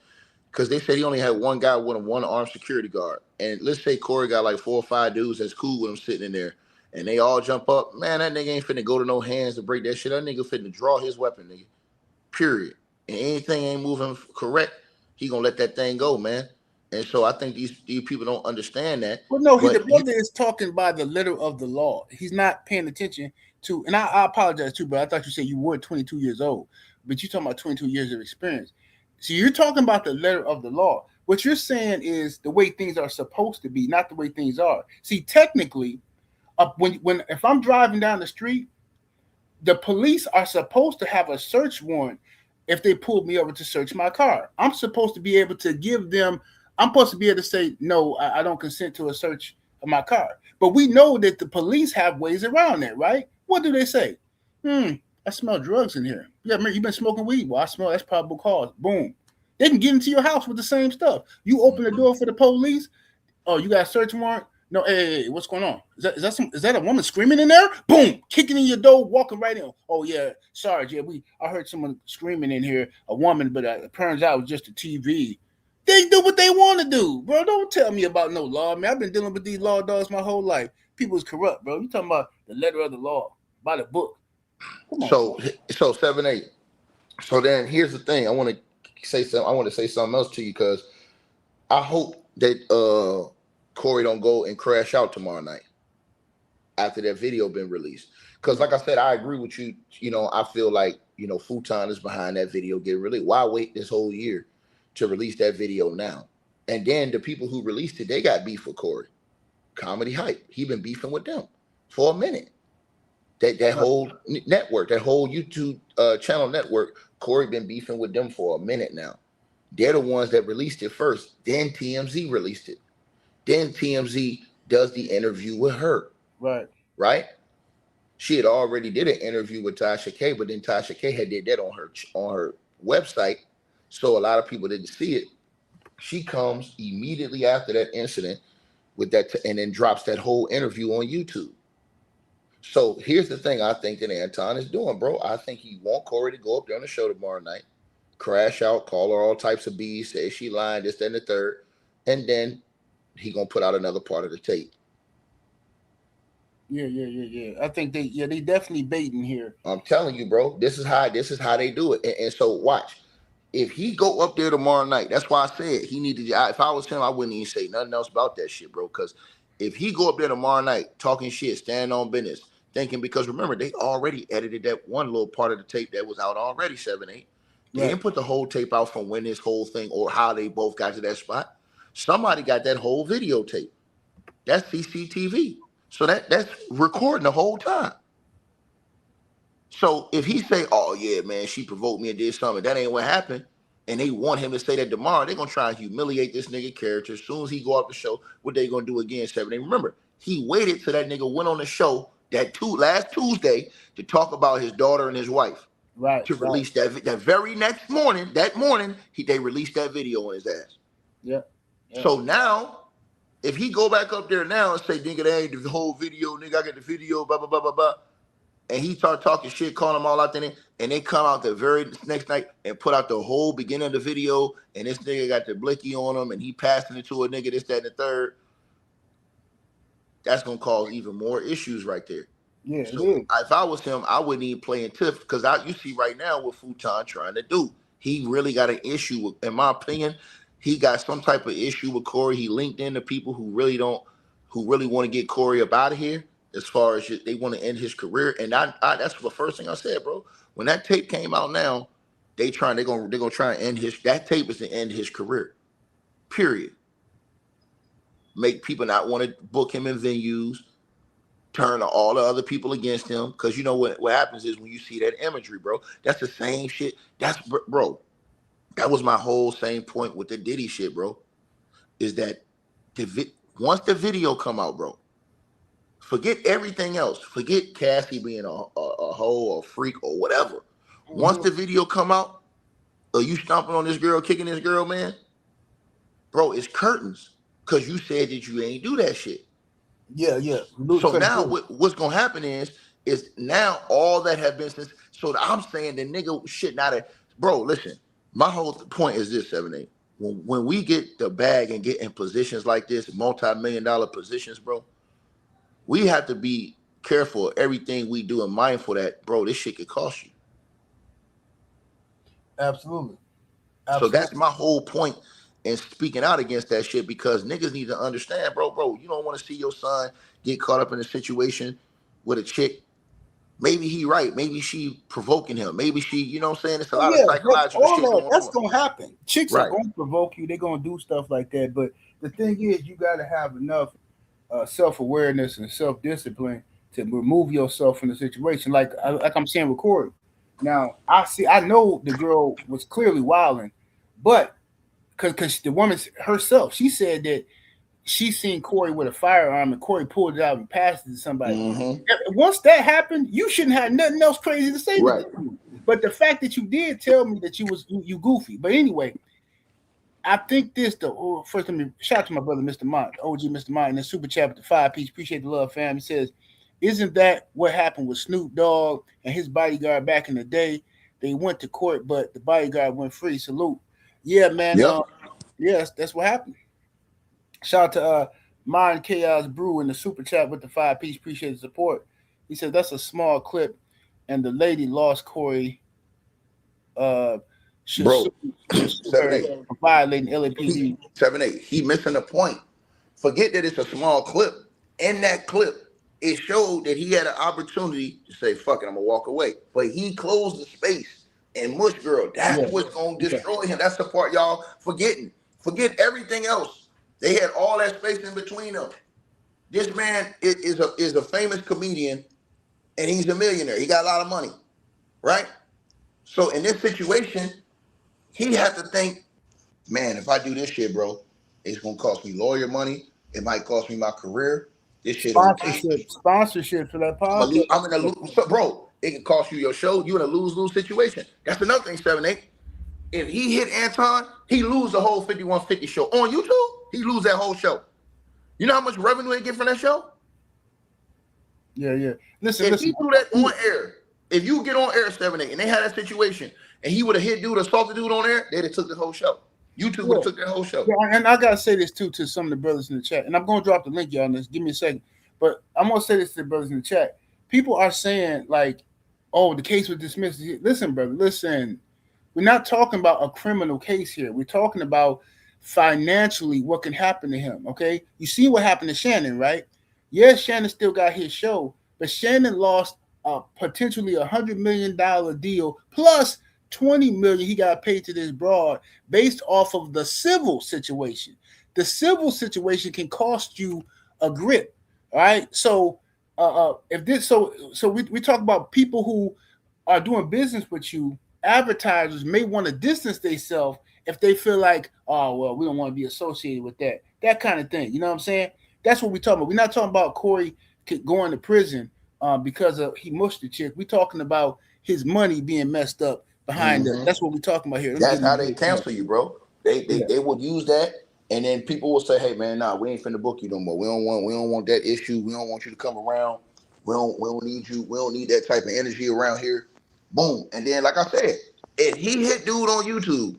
S2: because they said he only had one guy with him, one armed security guard, and let's say Corey got like 4 or 5 dudes that's cool with him sitting in there, and they all jump up. Man, that nigga ain't finna go to no hands to break that shit. That nigga finna draw his weapon, nigga. Period. And anything ain't moving correct, he gonna let that thing go, man. And so I think these people don't understand that.
S1: Well, no, the brother is talking by the letter of the law. He's not paying attention to, and I apologize too, but I thought you said you were 22 years old. but you're talking about 22 years of experience. So you're talking about the letter of the law. What you're saying is the way things are supposed to be, not the way things are. See, technically, when if I'm driving down the street, the police are supposed to have a search warrant if they pulled me over to search my car. I'm supposed to be able to give them, I'm supposed to be able to say, no, I don't consent to a search of my car. But we know that the police have ways around that, right? What do they say? I smell drugs in here. Yeah, man, you've been smoking weed. Well, I smell that's probable cause. Boom. They can get into your house with the same stuff. You open the door for the police. Oh, you got a search warrant? No, hey, what's going on? Is that a woman screaming in there? Boom, kicking in your door, walking right in. Oh yeah, sorry, yeah, I heard someone screaming in here, a woman, but it turns out it was just a TV. They do what they want to do, bro. Don't tell me about no law, man. I've been dealing with these law dogs my whole life. People is corrupt, bro. You talking about the letter of the law by the book?
S2: Come on. So 7-8. So then here's the thing. I want to say something else to you because I hope that Corey don't go and crash out tomorrow night after that video been released. Because like I said, I agree with you. You know, I feel like, you know, Futon is behind that video getting released. Why wait this whole year to release that video now? And then the people who released it, they got beef with Corey. Comedy Hype. He been beefing with them for a minute. That whole network, that whole YouTube channel network, Corey been beefing with them for a minute now. They're the ones that released it first. Then TMZ released it. Then TMZ does the interview with her. Right? She had already did an interview with Tasha K, but then Tasha K had did that on her website, so a lot of people didn't see it. She comes immediately after that incident with that, and then drops that whole interview on YouTube. So here's the thing I think that Anton is doing, bro. I think he want Corey to go up there on the show tomorrow night, crash out, call her all types of B's, say she lying, this, that, and the third, and then he gonna put out another part of the tape.
S1: Yeah. I think they definitely baiting here.
S2: I'm telling you, bro. This is how they do it. And so watch. If he go up there tomorrow night, that's why I said he needed. If I was him, I wouldn't even say nothing else about that shit, bro. Because if he go up there tomorrow night talking shit, standing on business, thinking, because remember they already edited that one little part of the tape that was out already, 7-8. They didn't put the whole tape out from when this whole thing or how they both got to that spot. Somebody got that whole videotape. That's CCTV. So that's recording the whole time. So if he say, oh yeah, man, she provoked me and did something, that ain't what happened, and they want him to say that tomorrow, they're gonna try and humiliate this nigga character. As soon as he go off the show, what they gonna do again, 7-8? Remember, he waited till that nigga went on the show last Tuesday to talk about his daughter and his wife. To release that very next morning, they released that video on his ass.
S1: Yeah.
S2: So now, if he go back up there now and say, nigga, that ain't the whole video, nigga, I got the video, blah, blah, blah, blah, blah, and he start talking shit, calling them all out there, and they come out the very next night and put out the whole beginning of the video, and this nigga got the blicky on him, and he passing it to a nigga, this, that, and the third, that's going to cause even more issues right there.
S1: Yeah,
S2: so if I was him, I wouldn't even play in tiff, because you see right now what Futon trying to do. He really got an issue with, in my opinion, he got some type of issue with Corey. He linked in to people who really want to get Corey up out of here, as far as they want to end his career. And that's the first thing I said, bro. When that tape came out now, they're gonna try and end that tape is to end his career. Period. Make people not want to book him in venues, turn all the other people against him. Because you know what happens is when you see that imagery, bro, that's the same shit. Bro. That was my whole same point with the Diddy shit, bro. Is that once the video come out, bro, forget everything else. Forget Cassie being a hoe or a freak or whatever. Once the video come out, are you stomping on this girl, kicking this girl, man? Bro, it's curtains. Because you said that you ain't do that shit.
S1: Yeah.
S2: So now what's going to happen is now all that have been since. So I'm saying the nigga shit not a. Bro, listen. My whole point is this, 7-8. When we get the bag and get in positions like this, multi-million-dollar positions, bro, we have to be careful of everything we do and mindful that, bro, this shit could cost you.
S1: Absolutely.
S2: So that's my whole point in speaking out against that shit, because niggas need to understand, bro, you don't want to see your son get caught up in a situation with a chick Maybe he right. Maybe she provoking him. Maybe she, you know what I'm saying? It's a
S1: Oh
S2: lot of
S1: yeah,
S2: psychological
S1: all
S2: shit
S1: that
S2: going
S1: that's
S2: on.
S1: gonna happen. Chicks are
S2: Right.
S1: gonna provoke you. They're gonna do stuff like that. But the thing is, you gotta have enough self awareness and self discipline to remove yourself from the situation. Like I'm saying with Corey. Now I know the girl was clearly wilding, but because the woman herself, she said that she seen Corey with a firearm and Corey pulled it out and passed it to somebody.
S2: Mm-hmm.
S1: Once that happened, you shouldn't have nothing else crazy to say to
S2: Right.
S1: this dude. But the fact that you did tell me that you goofy. But anyway, I think this though. First, let me shout out to my brother, Mr. Mott, OG Mr. Mott, in the super chat with the 5 piece. Appreciate the love, fam. He says, "Isn't that what happened with Snoop Dogg and his bodyguard back in the day? They went to court, but the bodyguard went free. Salute." Yeah, man.
S2: Yep.
S1: Yes, that's what happened. Shout out to Mind Chaos Brew in the super chat with the 5 piece. Appreciate the support. He said that's a small clip, and the lady lost Corey. Uh, should
S2: Bro.
S1: sue, should sue her
S2: 7-8.
S1: for violating LAPD.
S2: 7-8. He missing the point. Forget that it's a small clip. In that clip, it showed that he had an opportunity to say, fuck it, I'm gonna walk away. But he closed the space. And Mush Girl, that's
S1: Yeah.
S2: what's gonna destroy him. That's the part y'all forgetting. Forget everything else. They had all that space in between them. This man is a famous comedian, and he's a millionaire. He got a lot of money, right? So in this situation, he had to think, man, if I do this shit, bro, it's gonna cost me lawyer money. It might cost me my career. This shit on tape.
S1: Sponsorship for that
S2: I'm
S1: podcast.
S2: gonna lose, so, bro. It can cost you your show. You're in a lose-lose situation. That's another thing, 7-8. If he hit Anton, he lose the whole 5150 show on YouTube. He lose that whole show. You know how much revenue they get from that show?
S1: Yeah. Listen.
S2: If he do that on air, if you get on air 7-8 and they had that situation, and he would have hit dude, assaulted dude on air, they'd have took the whole show. YouTube would have took that whole show.
S1: Yeah, and I gotta say this too to some of the brothers in the chat, and I'm gonna drop the link, y'all. On this, give me a second. But I'm gonna say this to the brothers in the chat. People are saying like, "Oh, the case was dismissed." Listen, brother. Listen. We're not talking about a criminal case here. We're talking about financially what can happen to him. Okay, you see what happened to Shannon, right? Yes, Shannon still got his show, but Shannon lost potentially $100 million deal plus 20 million he got paid to this broad based off of the civil situation. The civil situation can cost you a grip. All right, so if this, so we talk about people who are doing business with you. Advertisers may want to distance themselves if they feel like, oh well, we don't want to be associated with that kind of thing. You know what I'm saying? That's what we're talking about. We're not talking about Corey going to prison because he mushed the chick. We're talking about his money being messed up behind us. That's what we're talking about here.
S2: That's how they cancel you, bro. They would use that, and then people will say, "Hey, man, nah, we ain't finna book you no more. We don't want that issue. We don't want you to come around. We don't need you. We don't need that type of energy around here." Boom, and then like I said, if he hit dude on YouTube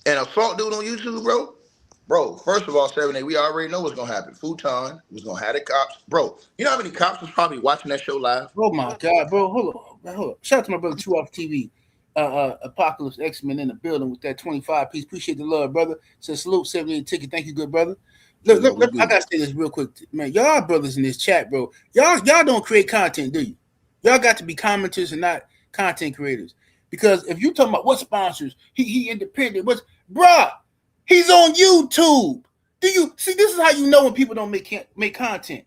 S2: and assault dude on YouTube, bro. First of all, 7-8, we already know what's gonna happen. Futon was gonna have the cops, bro. You know how many cops was probably watching that show live?
S1: Oh my god, bro! Hold on. Shout out to my brother Two Off TV. Apocalypse X-Men in the building with that 25 piece. Appreciate the love, brother. Says salute, 78 ticket. Thank you, good brother. Look, I gotta say this real quick, man. Y'all brothers in this chat, bro. Y'all don't create content, do you? Y'all got to be commenters and not content creators. Because if you talking about what sponsors, he independent. Bruh, he's on YouTube. Do you see? This is how you know when people don't make content.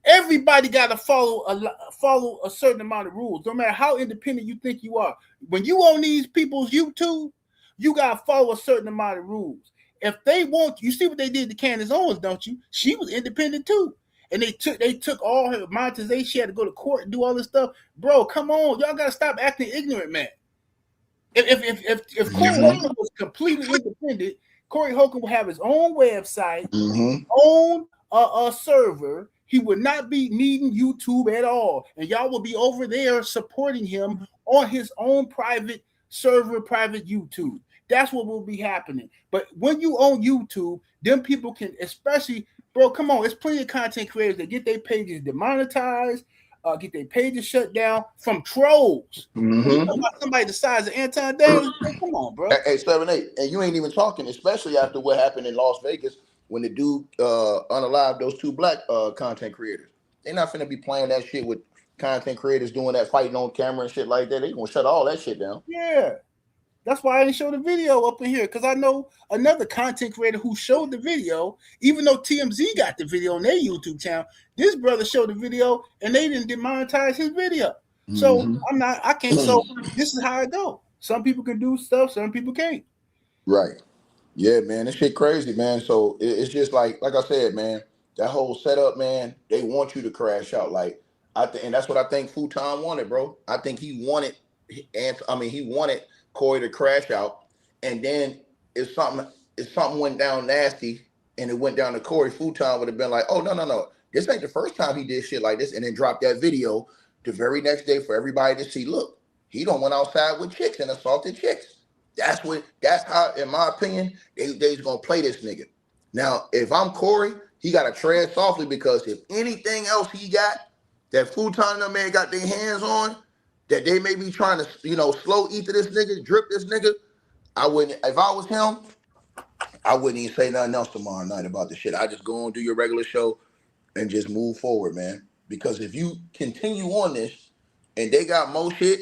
S1: Everybody got to follow a certain amount of rules, no matter how independent you think you are. When you on these people's YouTube, you got to follow a certain amount of rules. If they want, you see what they did to Candace Owens, don't you? She was independent too, and they took all her monetization. She had to go to court and do all this stuff. Bro, come on, y'all got to stop acting ignorant, man. If Corey Holcomb was completely independent, Corey Holcomb would have his own website, own a server. He would not be needing YouTube at all. And y'all will be over there supporting him on his own private server, private YouTube. That's what will be happening. But when you own YouTube, then people can, especially, bro, come on, there's plenty of content creators that get their pages demonetized, get their pages shut down from trolls. Somebody the size of Anton Daniels, come on, bro.
S2: Hey, 7-8, and you ain't even talking, especially after what happened in Las Vegas when the dude unalived those two black content creators. They're not finna be playing that shit with content creators doing that, fighting on camera and shit like that. They gonna shut all that shit down.
S1: Yeah. That's why I didn't show the video up in here, because I know another content creator who showed the video, even though TMZ got the video on their YouTube channel. This brother showed the video and they didn't demonetize his video. So I can't. So this is how it go. Some people can do stuff, some people can't.
S2: Right. Yeah, man. This shit crazy, man. So it's just like I said, man, that whole setup, man, they want you to crash out. Like, and that's what I think Futon wanted, bro. I think he wanted, he wanted Corey to crash out, and then if something went down nasty and it went down to Corey, Futon would have been like, oh, no, this ain't the first time he did shit like this, and then dropped that video the very next day for everybody to see. Look, he don't went outside with chicks and assaulted chicks. That's how, in my opinion, they's gonna play this nigga. Now, if I'm Corey, he gotta tread softly, because if anything else he got that Futon and them man got their hands on, that they may be trying to, slow eat to this nigga, drip this nigga, I wouldn't, if I was him, I wouldn't even say nothing else tomorrow night about the shit. I just go on, do your regular show and just move forward, man. Because if you continue on this and they got more shit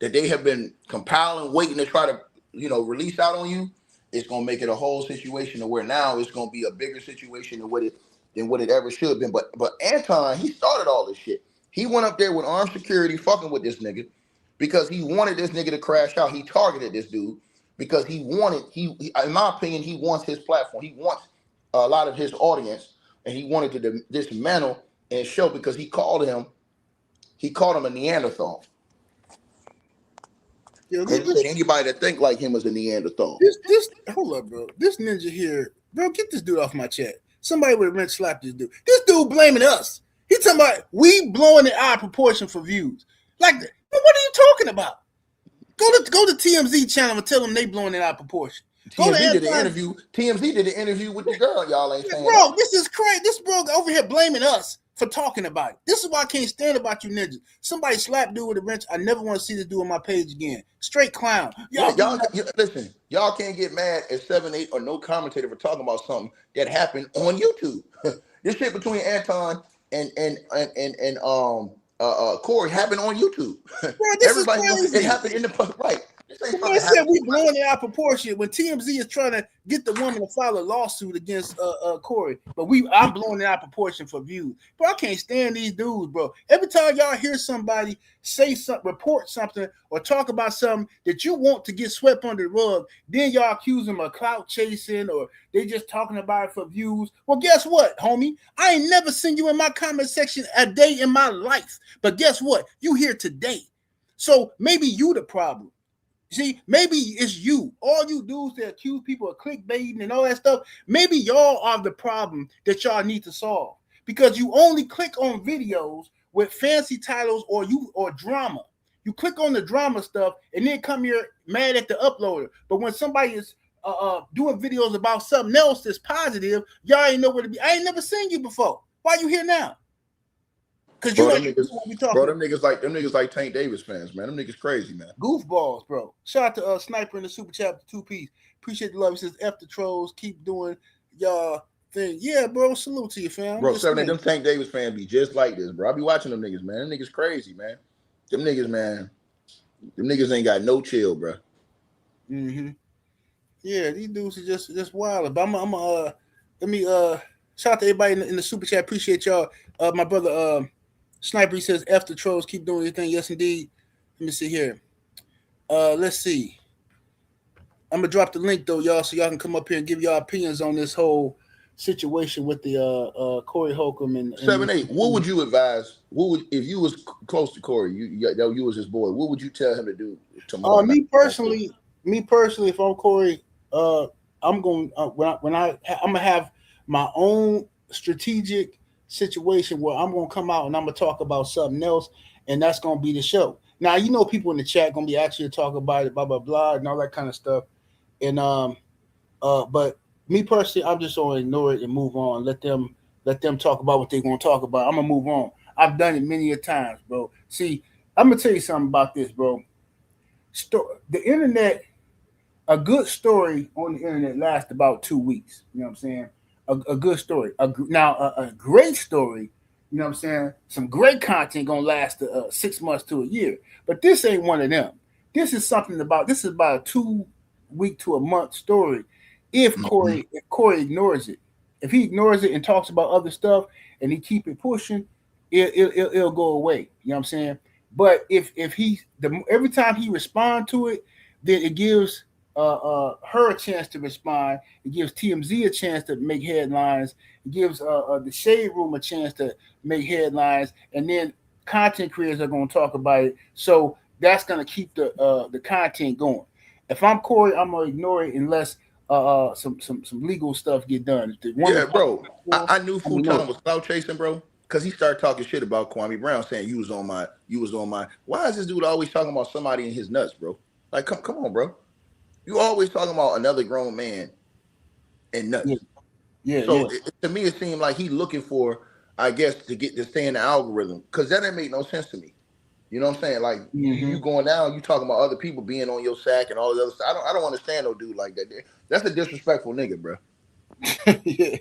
S2: that they have been compiling, waiting to try to, release out on you, it's gonna make it a whole situation to where now it's gonna be a bigger situation than what it ever should have been. But Anton, he started all this shit. He went up there with armed security fucking with this nigga because he wanted this nigga to crash out. He targeted this dude because in my opinion, he wants his platform. He wants a lot of his audience, and he wanted to dismantle and show, because he called him a Neanderthal. And said anybody that think like him is a Neanderthal.
S1: This hold up, bro. This ninja here, bro, get this dude off my chat. Somebody with a wrench slapped this dude. This dude blaming us. He talking about we blowing it out of proportion for views. Like, what are you talking about? Go to TMZ channel and tell them they blowing it out of proportion.
S2: TMZ did an interview with the girl. Y'all ain't saying,
S1: bro, that. This is crazy. This bro over here blaming us for talking about it. This is why I can't stand about you ninjas. Somebody slapped dude with a wrench. I never want to see this dude on my page again. Straight clown.
S2: Listen, y'all can't get mad at 7-8 or no commentator for talking about something that happened on YouTube. This shit between Anton and Corey happened on YouTube.
S1: Bro, everybody knows
S2: it happened in the right.
S1: Somebody said we blowing it out of proportion when TMZ is trying to get the woman to file a lawsuit against Corey, but I'm blowing it out of proportion for views. Bro, I can't stand these dudes, bro. Every time y'all hear somebody say something, report something, or talk about something that you want to get swept under the rug, then y'all accuse them of clout chasing, or they just talking about it for views. Well, guess what, homie? I ain't never seen you in my comment section a day in my life. But guess what? You here today. So maybe you the problem. See, maybe it's you. All you dudes that accuse people of clickbaiting and all that stuff, maybe y'all are the problem that y'all need to solve. Because you only click on videos with fancy titles or drama. You click on the drama stuff and then come here mad at the uploader. But when somebody is doing videos about something else that's positive, y'all ain't know where to be. I ain't never seen you before. Why you here now? Because you
S2: them niggas like Tank Davis fans, man. Them niggas crazy, man.
S1: Goofballs, bro. Shout out to Sniper in the super chat for 2-piece. Appreciate the love. He says, F the trolls, keep doing y'all thing. Yeah, bro. Salute to you, fam.
S2: Bro, them Tank Davis fans be just like this, bro. I be watching them niggas, man. Them niggas crazy, man. Them niggas, man. Them niggas ain't got no chill, bro.
S1: Mm-hmm. Yeah, these dudes are just wild. But let me shout out to everybody in the super chat. Appreciate y'all. My brother Sniper, he says, F the trolls, keep doing your thing. Yes, indeed. Let me see here. Let's see. I'm going to drop the link, though, y'all, so y'all can come up here and give y'all opinions on this whole situation with the Corey Holcomb and
S2: 7-8. What would you advise? If you was close to Corey, you was his boy, what would you tell him to do tomorrow?
S1: Me personally, if I'm Corey, I'm going to have my own strategic situation where I'm going to come out and I'm going to talk about something else, and that's going to be the show. Now, people in the chat going to be actually talking about it, blah, blah, blah, and all that kind of stuff. And but me personally, I'm just going to ignore it and move on. Let them talk about what they're going to talk about. I'm going to move on. I've done it many a times, bro. See, I'm going to tell you something about this, bro. The internet, a good story on the internet lasts about 2 weeks. You know what I'm saying? A good story. A great story, You know what I'm saying? Some great content gonna last 6 months to a year. But this ain't one of them. This is about a 2 week to a month story. If
S2: Mhm.
S1: Corey ignores it, if he ignores it and talks about other stuff and he keep it pushing, it'll go away. You know what I'm saying? But if he every time he respond to it, then it gives her a chance to respond. It gives TMZ a chance to make headlines. It gives the Shade Room a chance to make headlines, and then content creators are going to talk about it. So that's going to keep the content going. If I'm Corey, I'm gonna ignore it unless some legal stuff get done. If the woman
S2: Yeah, bro.
S1: for,
S2: I knew
S1: I'm gonna ignore
S2: Futon was clout chasing, bro, because he started talking shit about Kwame Brown, saying you was on my. Why is this dude always talking about somebody in his nuts, bro? Like, come on, bro. You always talking about another grown man and
S1: it.
S2: nuts.
S1: Yeah, yeah,
S2: So to me, it seemed like he looking for, I guess, to stay in the algorithm, because that didn't make no sense to me. You know what I'm saying? Like
S1: yeah.
S2: you going down, you talking about other people being on your sack and all this other stuff. I don't understand no dude like that. That's a disrespectful nigga, bro.
S1: Yeah,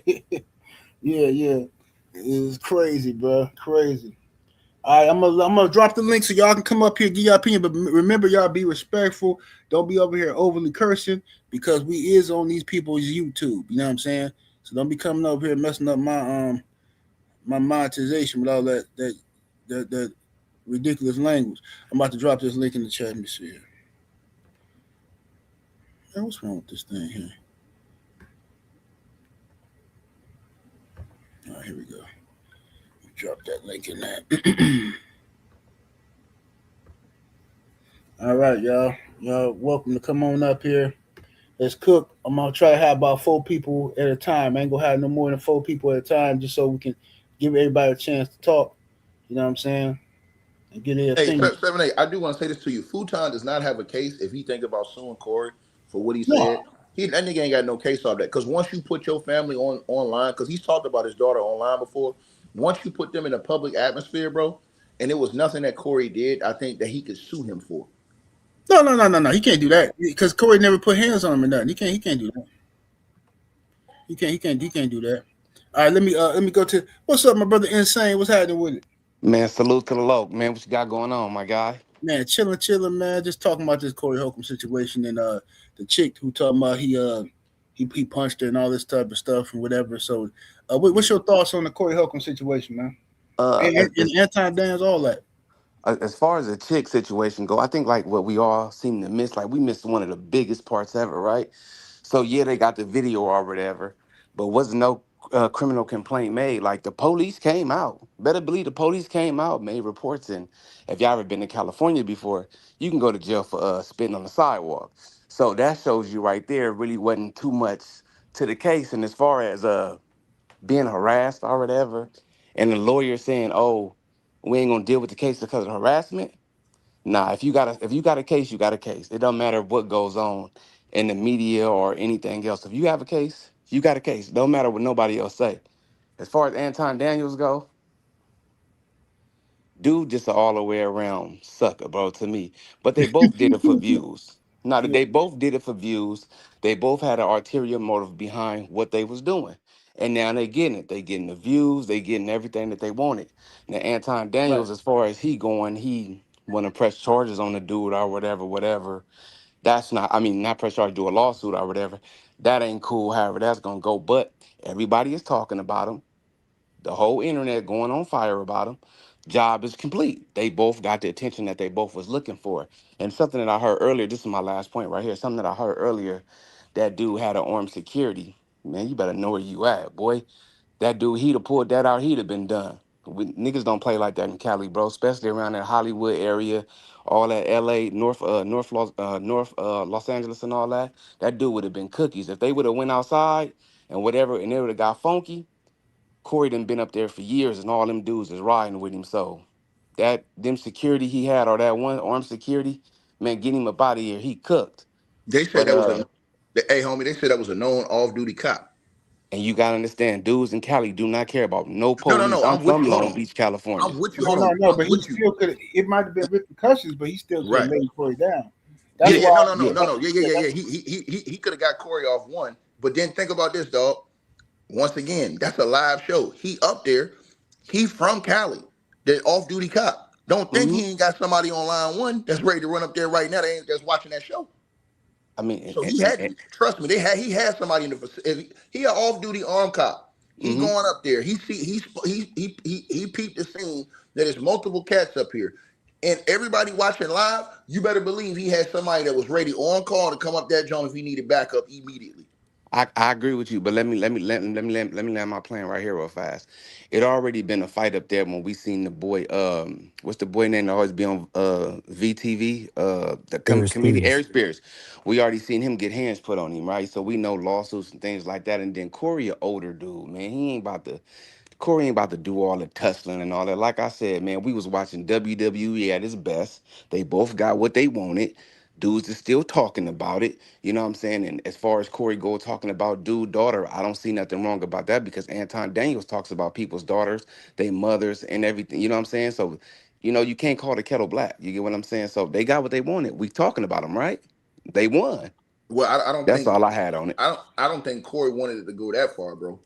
S1: yeah, yeah. It's crazy, bro. Crazy. All right, I'm gonna drop the link so y'all can come up here, give your opinion. But remember, y'all be respectful. Don't be over here overly cursing because we is on these people's YouTube. You know what I'm saying? So don't be coming over here messing up my monetization with all that ridiculous language. I'm about to drop this link in the chat. Let me see here. Man, what's wrong with this thing here? All right, here we go. Drop that link in there. All right, y'all. Y'all welcome to come on up here. Let's cook. I'm gonna try to have about 4 people at a time. I ain't gonna have no more than 4 people at a time, just so we can give everybody a chance to talk. You know what I'm saying? And get their
S2: Hey,
S1: opinion.
S2: 7 8. I do want to say this to you. Futon does not have a case if he think about suing Corey for what he
S1: No,
S2: said. That nigga ain't got no case off that. Because once you put your family online, because he's talked about his daughter online before. Once you put them in a public atmosphere, bro, and it was nothing that Corey did, I think that he could sue him for.
S1: no. He can't do that because Corey never put hands on him or nothing. He can't do that. He can't do that. All right, let me go to what's up, my brother. Insane. What's happening with it?
S3: Man, salute to the low. Man, what you got going on, my guy?
S1: Man, chilling, man. Just talking about this Corey Holcomb situation and the chick who talking about he punched her and all this type of stuff and whatever. So, what's your thoughts on the Corey Holcomb situation, man?
S3: Uh,
S1: And,
S3: as,
S1: and, and anti-dams, all that.
S3: as far as the chick situation go, I think like what we all seem to miss, like we missed one of the biggest parts ever, right? So yeah, they got the video or whatever, but wasn't no criminal complaint made. Like the police came out. Better believe the police came out, made reports, and if y'all ever been to California before, you can go to jail for spitting on the sidewalk. So that shows you right there really wasn't too much to the case. And as far as being harassed or whatever, and the lawyer saying, "Oh, we ain't gonna deal with the case because of harassment." Nah, if you got a case, you got a case. It don't matter what goes on in the media or anything else. If you have a case, you got a case. Don't matter what nobody else say. As far as Anton Daniels go, dude just an all the way around sucker, bro, to me. But they both did it for views. Now that
S1: Yeah,
S3: they both did it for views, they both had an ulterior motive behind what they was doing. And now they getting it. They getting the views, they getting everything that they wanted. Now Anton
S1: right.
S3: Daniels, as far as he going, he wanna press charges on the dude or whatever. That's not, I mean, not press charge, do a lawsuit or whatever. That ain't cool, however that's gonna go. But everybody is talking about him, the whole internet going on fire about him. Job is complete. They both got the attention that they both was looking for. And something that I heard earlier, this is my last point right here. Something that I heard earlier, that dude had an armed security. Man, you better know where you at, boy. That dude, he'd have pulled that out, he'd have been done. Niggas don't play like that in Cali, bro. Especially around that Hollywood area, all that LA, Los Angeles and all that. That dude would have been cookies. If they would have went outside and whatever, and they would have got funky, Corey done been up there for years, and all them dudes is riding with him. So that them security he had, or that one armed security, man, get him up out of here. He cooked.
S2: They said
S3: But
S2: that was hey homie, they said that was a known off-duty cop.
S3: and you gotta understand, dudes in Cali do not care about no police.
S2: No,
S3: I'm
S2: I'm with
S3: from
S2: you. Hold
S3: Long
S2: on.
S3: Beach, California.
S2: I'm with you.
S1: No,
S2: Hold
S1: no,
S2: on.
S1: no.
S2: I'm
S1: But he
S2: with you.
S1: still could. It might have been repercussions, but he still could have
S2: Right.
S1: made Corey down.
S2: Yeah,
S1: That's
S2: yeah,
S1: why.
S2: no.
S3: Yeah.
S2: Yeah. He could have got Corey off one, but then think about this, dog. Once again, that's a live show. He up there. He from Cali, the off-duty cop. Don't think
S3: Hmm.
S2: he ain't got somebody on line one that's ready to run up there right now. That's watching that show.
S3: I mean,
S2: So he had, trust me, he had somebody in the facility. He an off-duty armed cop. He
S3: hmm
S2: going up there. He peeped the scene that there's multiple cats up here, and everybody watching live. You better believe he had somebody that was ready on call to come up that joint if he needed backup immediately.
S3: I agree with you, but let me land my plan right here real fast. It already been a fight up there when we seen the boy what's the boy name that always be on VTV the comedian
S4: Spears.
S3: Aries Spears. We already seen him get hands put on him, right? So we know lawsuits and things like that. And then Corey, a older dude, man, Corey ain't about to do all the tussling and all that. Like I said, man, we was watching WWE at its best. They both got what they wanted. Dudes is still talking about it. You know what I'm saying? And as far as Corey Gold talking about dude, daughter, I don't see nothing wrong about that because Anton Daniels talks about people's daughters, their mothers, and everything. You know what I'm saying? So, you can't call the kettle black. You get what I'm saying? So they got what they wanted. We talking about them, right? They won.
S2: Well, I don't
S3: That's
S2: think
S3: all I had on it.
S2: I don't think Corey wanted it to go that far, bro.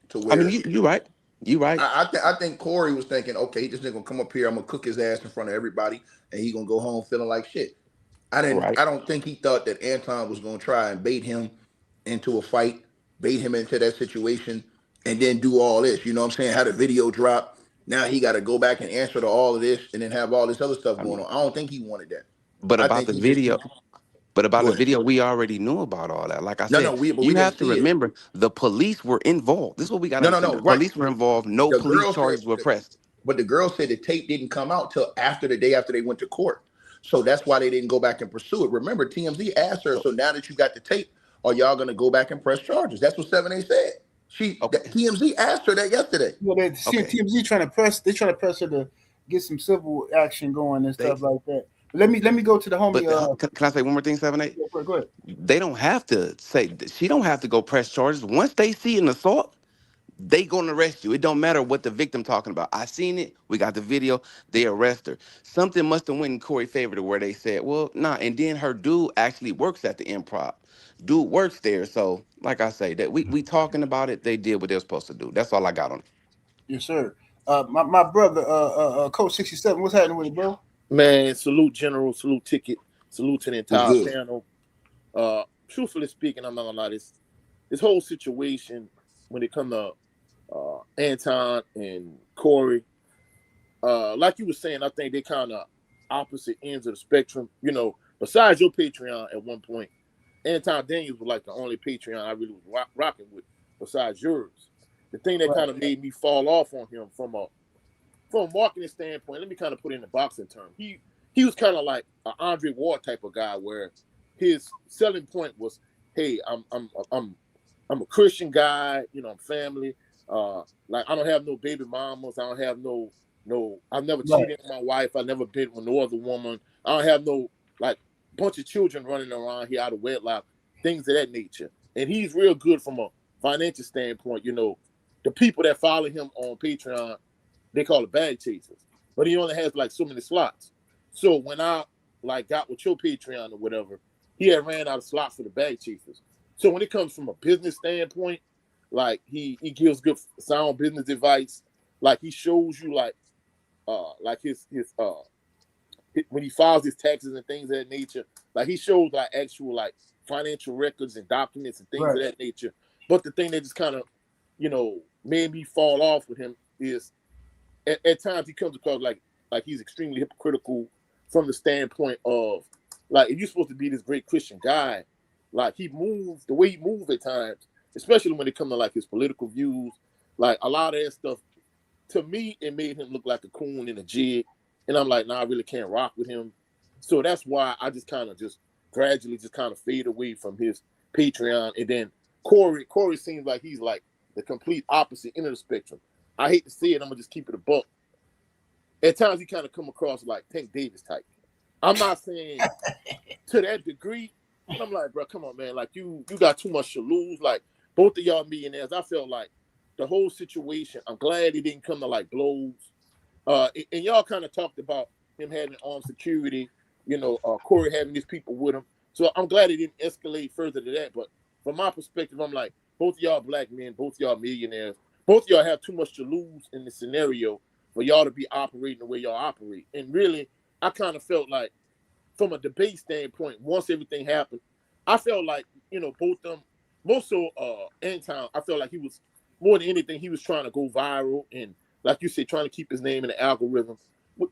S2: To
S3: I mean,
S2: where
S3: you right. You right.
S2: I think Corey was thinking, okay, this nigga gonna come up here, I'm gonna cook his ass in front of everybody, and he gonna go home feeling like shit.
S3: Right.
S2: I don't think he thought that Anton was gonna try and bait him into a fight, bait him into that situation, and then do all this. You know what I'm saying? How the video drop. Now he got to go back and answer to all of this, and then have all this other stuff
S3: I
S2: going
S3: mean,
S2: on. I don't think he wanted that.
S3: but
S2: I
S3: about
S2: think
S3: the
S2: he just
S3: video. But about
S2: go
S3: the
S2: ahead.
S3: video, we already knew about all that. Like I
S2: No, no,
S3: said,
S2: but we
S3: you
S2: didn't
S3: have to
S2: see it.
S3: remember the police were involved. This is what we got to
S2: No, no,
S3: understand.
S2: no.
S3: The
S2: Right.
S3: police were involved. No
S2: The
S3: police
S2: girl said,
S3: charges were pressed.
S2: but the girl said the tape didn't come out till after the day after they went to court. So that's why they didn't go back and pursue it. Remember, TMZ asked her,
S3: So,
S2: so now that you got the tape, are y'all going to go back and press charges? That's what 7A said.
S3: okay,
S2: TMZ asked her that yesterday.
S1: You know, they see
S3: okay.
S1: TMZ trying to press. They trying to press her to get some civil action going and
S3: They,
S1: stuff like that. But let me go to the homie.
S3: but can I say one more thing, 7-8?
S1: Go ahead.
S3: They don't have to say, she don't have to go press charges. Once they see an assault, they gonna arrest you. It don't matter what the victim talking about. I seen it. We got the video. They arrest her. Something must have went in Corey's favor to where they said, well, nah. And then her dude actually works at the Improv. Dude works there. So, like I say, that we talking about it. They did what they were supposed to do. That's all I got on it.
S1: Yes, sir. My brother, Coach 67. What's happening with it, bro?
S5: Man, salute General, salute Ticket, salute to the
S2: What's
S5: entire
S2: good?
S5: panel. Truthfully speaking, I'm not gonna lie, this whole situation when it comes to Anton and Corey, like you were saying, I think they kind of opposite ends of the spectrum. Besides your Patreon at one point, Anton Daniels was like the only Patreon I really was rocking with besides yours. The thing that kind of made me fall off on him from a marketing standpoint, let me kind of put it in the boxing term. He was kind of like an Andre Ward type of guy, where his selling point was, "Hey, I'm a Christian guy. I'm family. Like I don't have no baby mamas. I don't have no. I've never cheated on my wife. I never been with no other woman. I don't have no like bunch of children running around here out of wedlock, things of that nature. And he's real good from a financial standpoint. The people that follow him on Patreon, they call it bag chasers, but he only has like so many slots. So when I like got with your Patreon or whatever, he had ran out of slots for the bag chasers. So when it comes from a business standpoint, like he gives good sound business advice. Like he shows you like his when he files his taxes and things of that nature, like he shows like actual like financial records and documents and things of that nature. But the thing that just kind of, made me fall off with him is at times he comes across like he's extremely hypocritical from the standpoint of like if you're supposed to be this great Christian guy, like the way he moves at times, especially when it comes to like his political views, like a lot of that stuff, to me, it made him look like a coon in a jig. And I'm like, nah, I really can't rock with him. So that's why I just kind of just gradually just kind of fade away from his Patreon. And then Corey seems like he's like the complete opposite end of the spectrum. I hate to say it, I'm gonna just keep it a buck. At times he kind of come across like Tank Davis type. I'm not saying to that degree. I'm like, bro, come on, man. Like you got too much to lose. Like both of y'all millionaires. I felt like the whole situation. I'm glad he didn't come to like blows. And y'all kind of talked about him having armed security. Corey having these people with him. So I'm glad it didn't escalate further to that. But from my perspective, I'm like, both of y'all black men, both of y'all millionaires. both of y'all have too much to lose in the scenario for y'all to be operating the way y'all operate. And really, I kind of felt like, from a debate standpoint, once everything happened, I felt like, both them, more so Anton, I felt like he was, more than anything, he was trying to go viral and, like you said, trying to keep his name in the algorithm.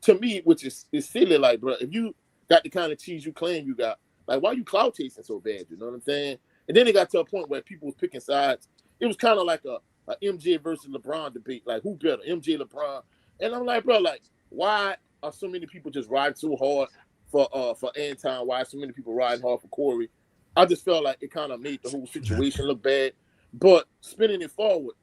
S5: To me, which is silly, like, bro, if you got the kind of cheese you claim you got, like, why you clout chasing so bad? You know what I'm saying? And then it got to a point where people was picking sides. It was kind of like a MJ versus LeBron debate, like, who better, MJ, LeBron? And I'm like, bro, like, why are so many people just riding so hard for Anton? Why are so many people riding hard for Corey? I just felt like it kind of made the whole situation look bad. But spinning it forward,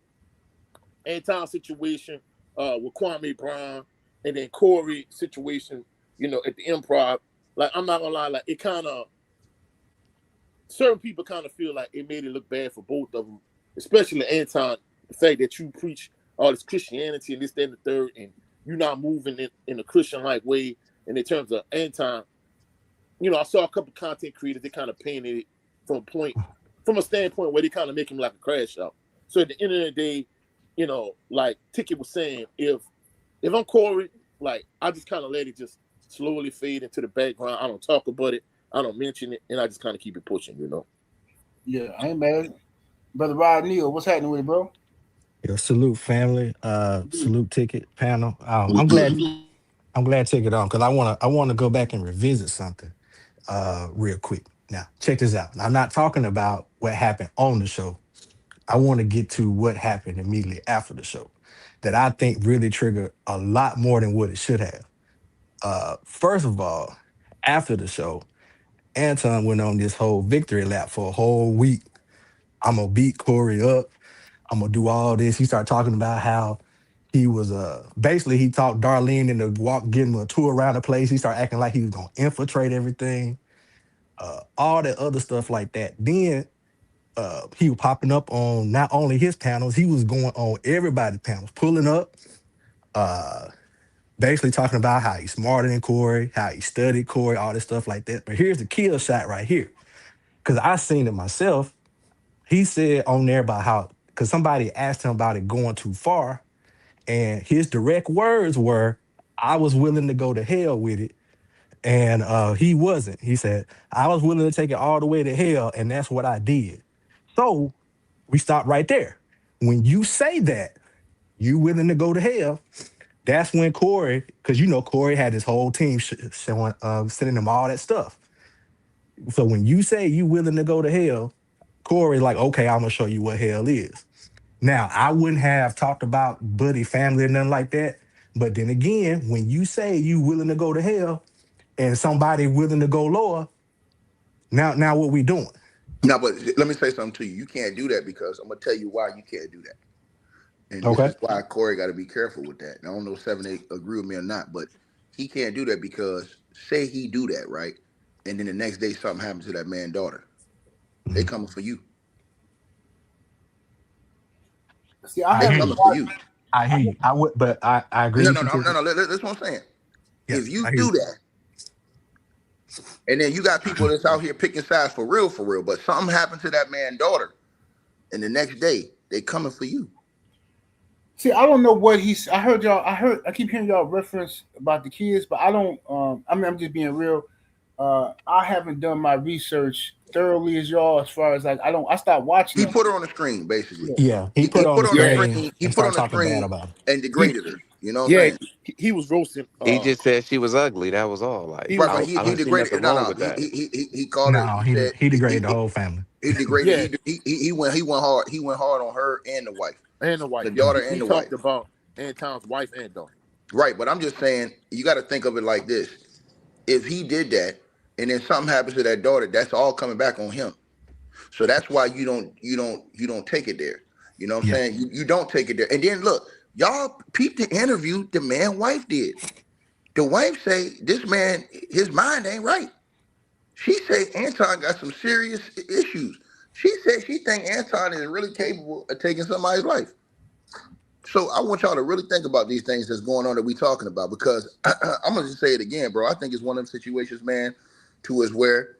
S5: Anton's situation with Kwame Brown, and then Corey situation, at the Improv, like, I'm not gonna lie, like, it kind of, certain people kind of feel like it made it look bad for both of them, especially Anton, the fact that you preach all this Christianity and this, that, and the third, and you're not moving it in a Christian-like way. And in terms of Anton, I saw a couple content creators, they kind of painted it from a standpoint where they kind of make him like a crash out. So at the end of the day, like Ticket was saying, if I'm Corey, like, I just kind of let it just slowly fade into the background. I don't talk about it, I don't mention it, and I just kind of keep it pushing,
S1: Yeah, I ain't mad. Brother Rod Neal, what's happening with it, bro?
S4: Yo, salute family. Salute Ticket panel. I'm glad Ticket on because I wanna go back and revisit something real quick. Now, check this out. I'm not talking about what happened on the show. I want to get to what happened immediately after the show that I think really triggered a lot more than what it should have. First of all, after the show, Anton went on this whole victory lap for a whole week. I'm gonna beat Corey up. I'm gonna do all this. He started talking about how he was basically he talked Darlene into getting a tour around the place. He started acting like he was gonna infiltrate everything, all that other stuff like that. Then he was popping up on not only his panels, he was going on everybody's panels, pulling up, uh, basically talking about how he's smarter than Corey, how he studied Corey, all this stuff like that. But here's the kill shot right here, because I seen it myself. He said on there about how, because somebody asked him about it going too far, and his direct words were, I was willing to go to hell with it. And he wasn't. He said, I was willing to take it all the way to hell, and that's what I did. So we stop right there. When you say that, you willing to go to hell, that's when Corey, because Corey had his whole team showing, sending him all that stuff. So when you say you willing to go to hell, Corey like, okay, I'm gonna show you what hell is. Now, I wouldn't have talked about Buddy family or nothing like that. But then again, when you say you willing to go to hell and somebody willing to go lower, now what we doing?
S2: No, but let me say something to you. You can't do that because I'm gonna tell you why you can't do that. And this
S4: Okay.
S2: is why Corey got to be careful with that. And I don't know if 7-8 agree with me or not, but he can't do that because say he do that, right? And then the next day something happens to that man's daughter. They coming for you.
S1: See, I
S2: They
S4: hear
S1: haven't
S2: coming
S4: you.
S2: for you.
S4: I hear you. I would, but I agree
S2: No,
S4: with
S2: no,
S4: you.
S2: no,
S4: Ticket.
S2: no, no. That's what I'm saying.
S4: Yeah,
S2: If you
S4: I hear
S2: do
S4: you.
S2: that, and then you got people that's out here picking sides for real, but something happened to that man's daughter, and the next day they coming for you.
S1: See, I don't know what he's. I keep hearing y'all reference about the kids, but I don't. I'm just being real. I haven't done my research thoroughly as y'all. As far as like, I don't. I stopped watching
S2: He
S1: them.
S2: put her on the screen, basically.
S1: Yeah.
S4: Yeah, he
S2: He
S4: put on
S2: put
S4: the
S2: her on the
S5: Yeah,
S4: screen
S2: screen. He
S4: and
S2: put her
S4: started
S2: on the
S4: talking bad
S2: screen
S4: about him.
S2: and
S5: he,
S2: degraded her. You know what I'm
S5: yeah,
S2: saying?
S5: he was roasting.
S3: He just said she was ugly. That was all. Like,
S5: He
S2: Right,
S5: was,
S2: but
S3: I
S2: he
S3: don't see nothing
S2: degraded. No,
S3: wrong
S2: no.
S3: with that.
S2: He called her.
S4: No,
S2: He
S4: he
S2: said
S4: he degraded the whole family.
S2: he degraded.
S5: yeah,
S2: He went hard. He went hard on her and the wife,
S5: and the wife.
S2: the
S5: Yeah,
S2: daughter
S5: he
S2: and the wife.
S5: talked about Anton's wife and daughter.
S2: Right, but I'm just saying you got to think of it like this: if he did that, and then something happens to that daughter, that's all coming back on him. So that's why you don't take it there. You know what I'm
S4: Yeah,
S2: saying? You don't take it there. And then look, y'all peep the interview the man wife did. The wife say this man, his mind ain't right. She say Anton got some serious issues. She said she think Anton is really capable of taking somebody's life. So I want y'all to really think about these things that's going on that we talking about because I'm gonna just say it again, bro. I think it's one of them situations, man, to is where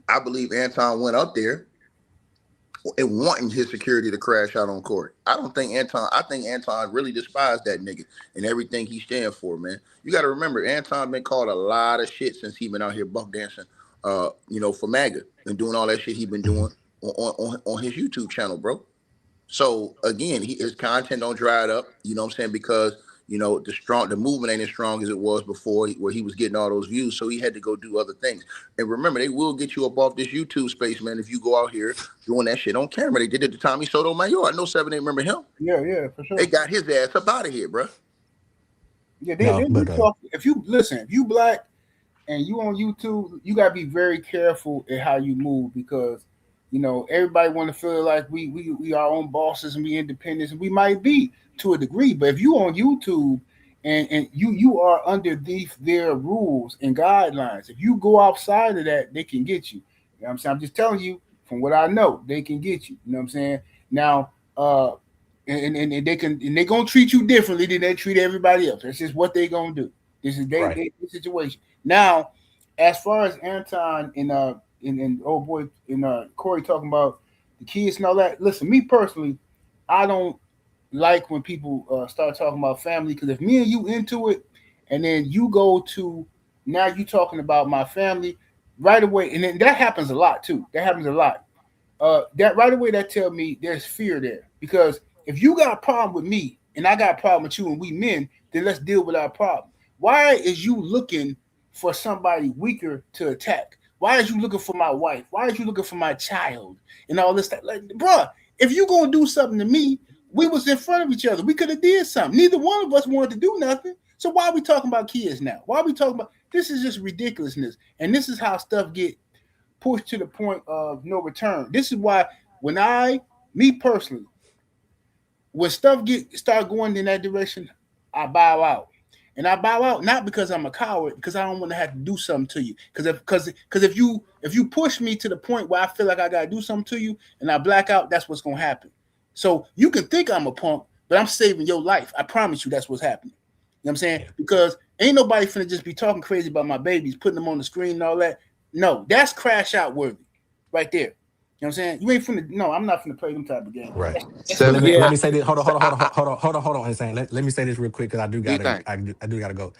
S2: I believe Anton went up there and wanting his security to crash out on Corey. I don't think Anton. I think Anton really despised that nigga and everything he stand for, man. You got to remember, Anton been called a lot of shit since he been out here buck dancing, for MAGA and doing all that shit he been doing on his YouTube channel, bro. So again, his content don't dry it up. You know what I'm saying? Because the movement ain't as strong as it was before, where he was getting all those views. So he had to go do other things. And remember, they will get you up off this YouTube space, man, if you go out here doing that shit on camera. They did it to Tommy Sotomayor. I know 7 8 remember him.
S1: Yeah, for sure.
S2: They got his ass up out of here, bro.
S1: Yeah, they talk. If you black and you on YouTube, you gotta be very careful in how you move, because everybody want to feel like we our own bosses and we independent, and we might be to a degree. But if you on YouTube and you are under their rules and guidelines, if you go outside of that, they can get you. You know what I'm saying? I'm just telling you from what I know, they can get you. You know what I'm saying? Now, and they gonna treat you differently than they treat everybody else. That's just what they gonna do. This is their situation. Now, as far as Anton and old boy and Corey talking about the kids and all that. Listen, me personally, I don't like when people start talking about family, because if me and you into it, and then you go to now you talking about my family right away, and then that happens a lot too. That happens a lot. That right away, that tell me there's fear there, because if you got a problem with me and I got a problem with you and we men, then let's deal with our problem. Why is you looking for somebody weaker to attack? Why is you looking for my wife? Why is you looking for my child and all this stuff? Like, bruh, if you gonna do something to me, we was in front of each other. We could have did something. Neither one of us wanted to do nothing. So why are we talking about kids now? Why are we talking about this? Is just ridiculousness. And this is how stuff get pushed to the point of no return. This is why me personally, when stuff start going in that direction, I bow out. And I bow out not because I'm a coward, because I don't want to have to do something to you. Because if you push me to the point where I feel like I gotta do something to you and I black out, that's what's gonna happen. So you can think I'm a punk, but I'm saving your life. I promise you that's what's happening. You know what I'm saying? Because ain't nobody finna just be talking crazy about my babies, putting them on the screen and all that. No, that's crash out worthy right there. You know what I'm saying? You ain't finna. No, I'm not finna play them type of game.
S4: Right.
S1: That's
S4: Let me say this. Hold on. Insane. Let me say this real quick, because I do gotta go.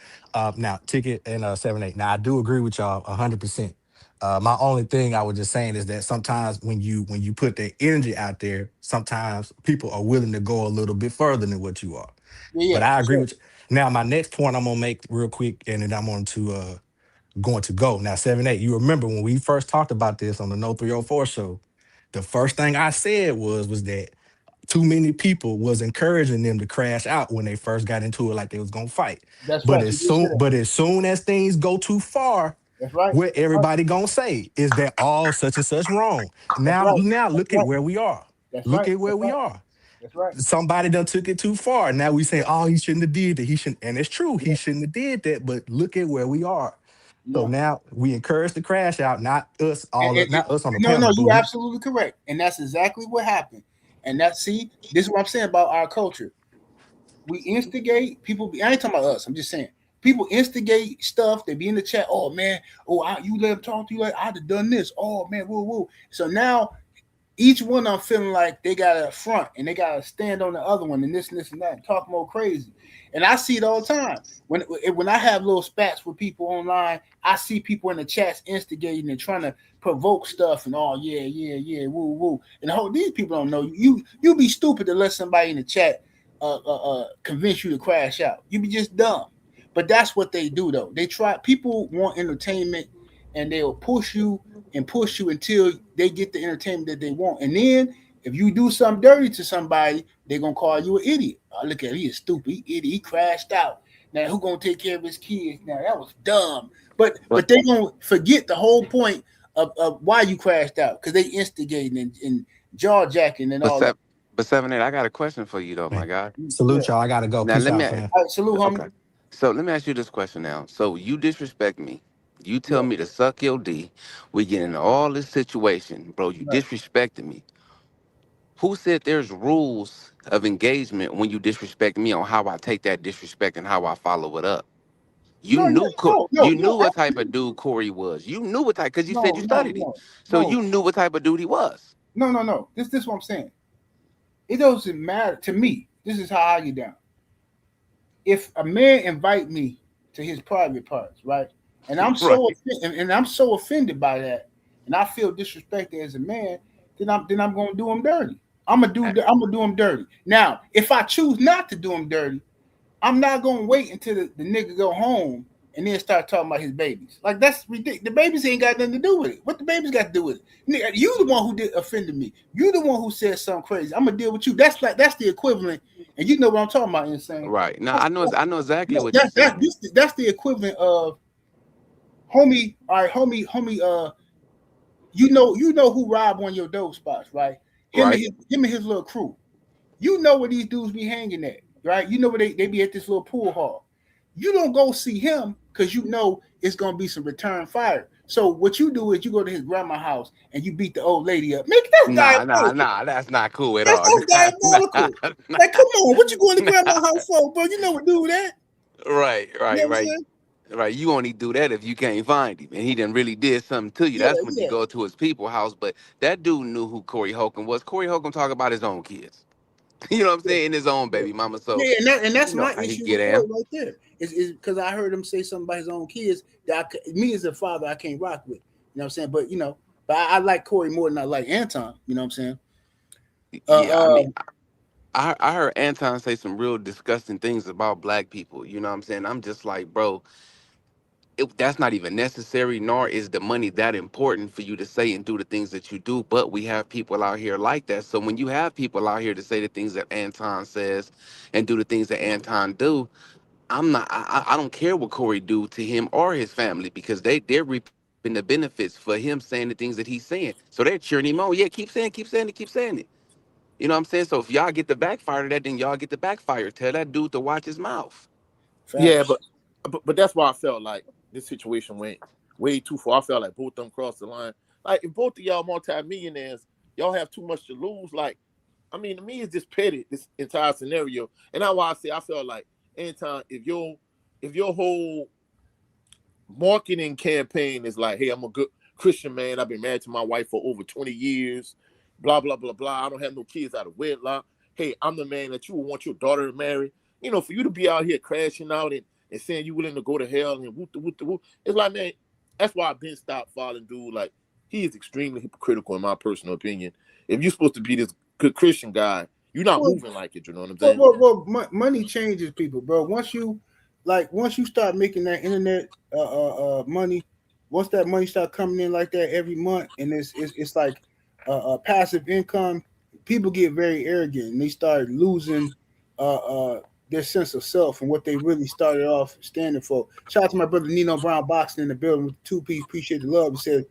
S4: Now Ticket and 7 8. Now I do agree with y'all 100%. My only thing I was just saying is that sometimes when you put the energy out there, sometimes people are willing to go a little bit further than what you are. But I agree with you. Now my next point I'm gonna make real quick, and then I'm going to go. Now 7 8. You remember when we first talked about this on the No 304 show? The first thing I said was that too many people was encouraging them to crash out when they first got into it, like they was gonna fight.
S1: That's
S4: But
S1: right.
S4: as soon as things go too far,
S1: That's right.
S4: what everybody gonna say is that all such and such wrong. Now look at where we are. Look at where we are.
S1: That's right.
S4: Somebody done took it too far. Now we say, oh, he shouldn't have did that. He shouldn't, and it's true, he shouldn't have did that. But look at where we are. So now we encourage the crash out, not us not us on the panel.
S1: No, you're absolutely correct. And that's exactly what happened. And this is what I'm saying about our culture. We instigate people. I ain't talking about us. I'm just saying people instigate stuff. They be in the chat. Oh man, you let them talk to you like I'd have done this. Oh man, woo. So now each one I'm feeling like they got to front and they got to stand on the other one and this and that and talk more crazy. And I see it all the time. When I have little spats with people online, I see people in the chats instigating and trying to provoke stuff and woo. And these people don't know you. You be stupid to let somebody in the chat convince you to crash out. You be just dumb. But that's what they do though. People want entertainment, and they'll push you until they get the entertainment that they want. And then if you do something dirty to somebody, they're gonna call you an idiot. Oh, look at him, he is stupid, he idiot, he crashed out. Now who gonna take care of his kids? Now that was dumb. But they gonna forget the whole point of why you crashed out, because they instigating and jaw jacking and all that.
S3: But 7 8, I got a question for you though, my guy.
S4: Salute y'all. I gotta go.
S3: Now
S4: Peace
S3: let me
S4: out, man.
S1: All right, salute, homie.
S3: Okay. So let me ask you this question now. So you disrespect me. You tell me to suck your D. We get into all this situation, bro. You disrespected me. Who said there's rules of engagement when you disrespect me on how I take that disrespect and how I follow it up? You knew what type of dude Corey was. You knew what type, because you said you studied him. So you knew what type of dude he was.
S1: No. This is what I'm saying. It doesn't matter to me. This is how I get down. If a man invite me to his private parts, right, and I'm so and I'm so offended by that, and I feel disrespected as a man, then I'm gonna do him dirty. I'm gonna do him dirty. Now, if I choose not to do him dirty, I'm not gonna wait until the nigga go home and then start talking about his babies. Like that's ridiculous. The babies ain't got nothing to do with it. What the babies got to do with it? Nigga, you the one who offended me. You the one who said something crazy. I'm gonna deal with you. That's the equivalent. And you know what I'm talking about, insane.
S3: Right. Now I know exactly what you're saying.
S1: That's the equivalent of homie. All right, homie. You know who robbed one of your dope spots, right? Him and his little crew. You know where these dudes be hanging at, right? You know where they be at this little pool hall. You don't go see him because you know it's gonna be some return fire. So what you do is you go to his grandma's house and you beat the old lady up. Make that diabolical.
S3: Nah, that's not cool at all.
S1: That's diabolical. Like, come on, what you going to grandma's house for, bro? You know what do that?
S3: Right.
S1: You know
S3: Right, you only do that if you can't find him, and he done really did something to you. That's when you go to his people's house. But that dude knew who Corey Holcomb was. Corey Holcomb talk about his own kids. You know what I'm saying? In his own baby mama. So
S1: and that's my issue with Corey right there. Is because I heard him say something about his own kids that me as a father I can't rock with. You know what I'm saying? But I like Corey more than I like Anton. You know what I'm saying?
S3: I heard Anton say some real disgusting things about black people. You know what I'm saying? I'm just like, bro, that's not even necessary, nor is the money that important for you to say and do the things that you do. But we have people out here like that. So when you have people out here to say the things that Anton says and do the things that Anton do, I don't care what Corey do to him or his family, because they're reaping the benefits for him saying the things that he's saying. So they're cheering him on. Yeah, keep saying it. You know what I'm saying? So if y'all get the backfire to that, then y'all get the backfire. Tell that dude to watch his mouth.
S5: Yeah, but that's why I felt like this situation went way too far. I felt like both of them crossed the line. Like, if both of y'all multi-millionaires, y'all have too much to lose. Like, I mean, to me, it's just petty, this entire scenario. And that's why I say I felt like, Anton, if your whole marketing campaign is like, hey, I'm a good Christian man, I've been married to my wife for over 20 years, blah, blah, blah, blah, I don't have no kids out of wedlock, hey, I'm the man that you would want your daughter to marry, for you to be out here crashing out and saying you willing to go to hell and whoop, it's like, man, that's why I've been stopped following dude. Like, he is extremely hypocritical in my personal opinion. If you're supposed to be this good Christian guy, you're not moving like it. You know what I'm saying?
S1: Well, money changes people, bro. Once you start making that internet money, once that money start coming in like that every month, and it's like passive income, people get very arrogant and they start losing their sense of self and what they really started off standing for. Shout out to my brother Nino Brown Boxing in the building with 2 piece. Appreciate the love. He said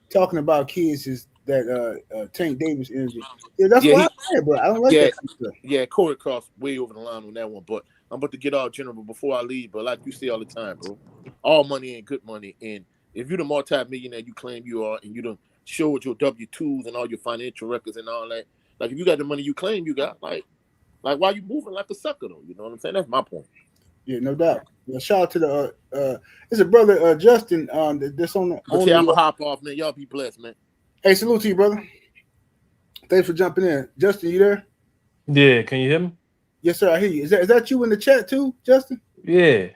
S1: talking about kids is that Tank Davis energy. Yeah, that's what I'm saying, bro. I don't like that kind of stuff.
S5: Yeah, Corey crossed way over the line on that one, but I'm about to get all general before I leave. But like you say all the time, bro, all money ain't good money. And if you're the multi-millionaire you claim you are, and you done showed your W-2s and all your financial records and all that, like, if you got the money you claim you got, like why you moving like a sucker though? You know what I'm saying? That's my point.
S1: Yeah, no doubt. Well, shout out to the it's a brother Justin that's on the.
S5: Okay, I'm gonna hop off, man. Y'all be blessed, man.
S1: Hey, salute to you, brother. Thanks for jumping in. Justin, you there?
S6: Yeah, can you hear me?
S1: Yes, sir. I hear you. Is that you in the chat too, Justin?
S6: Yeah.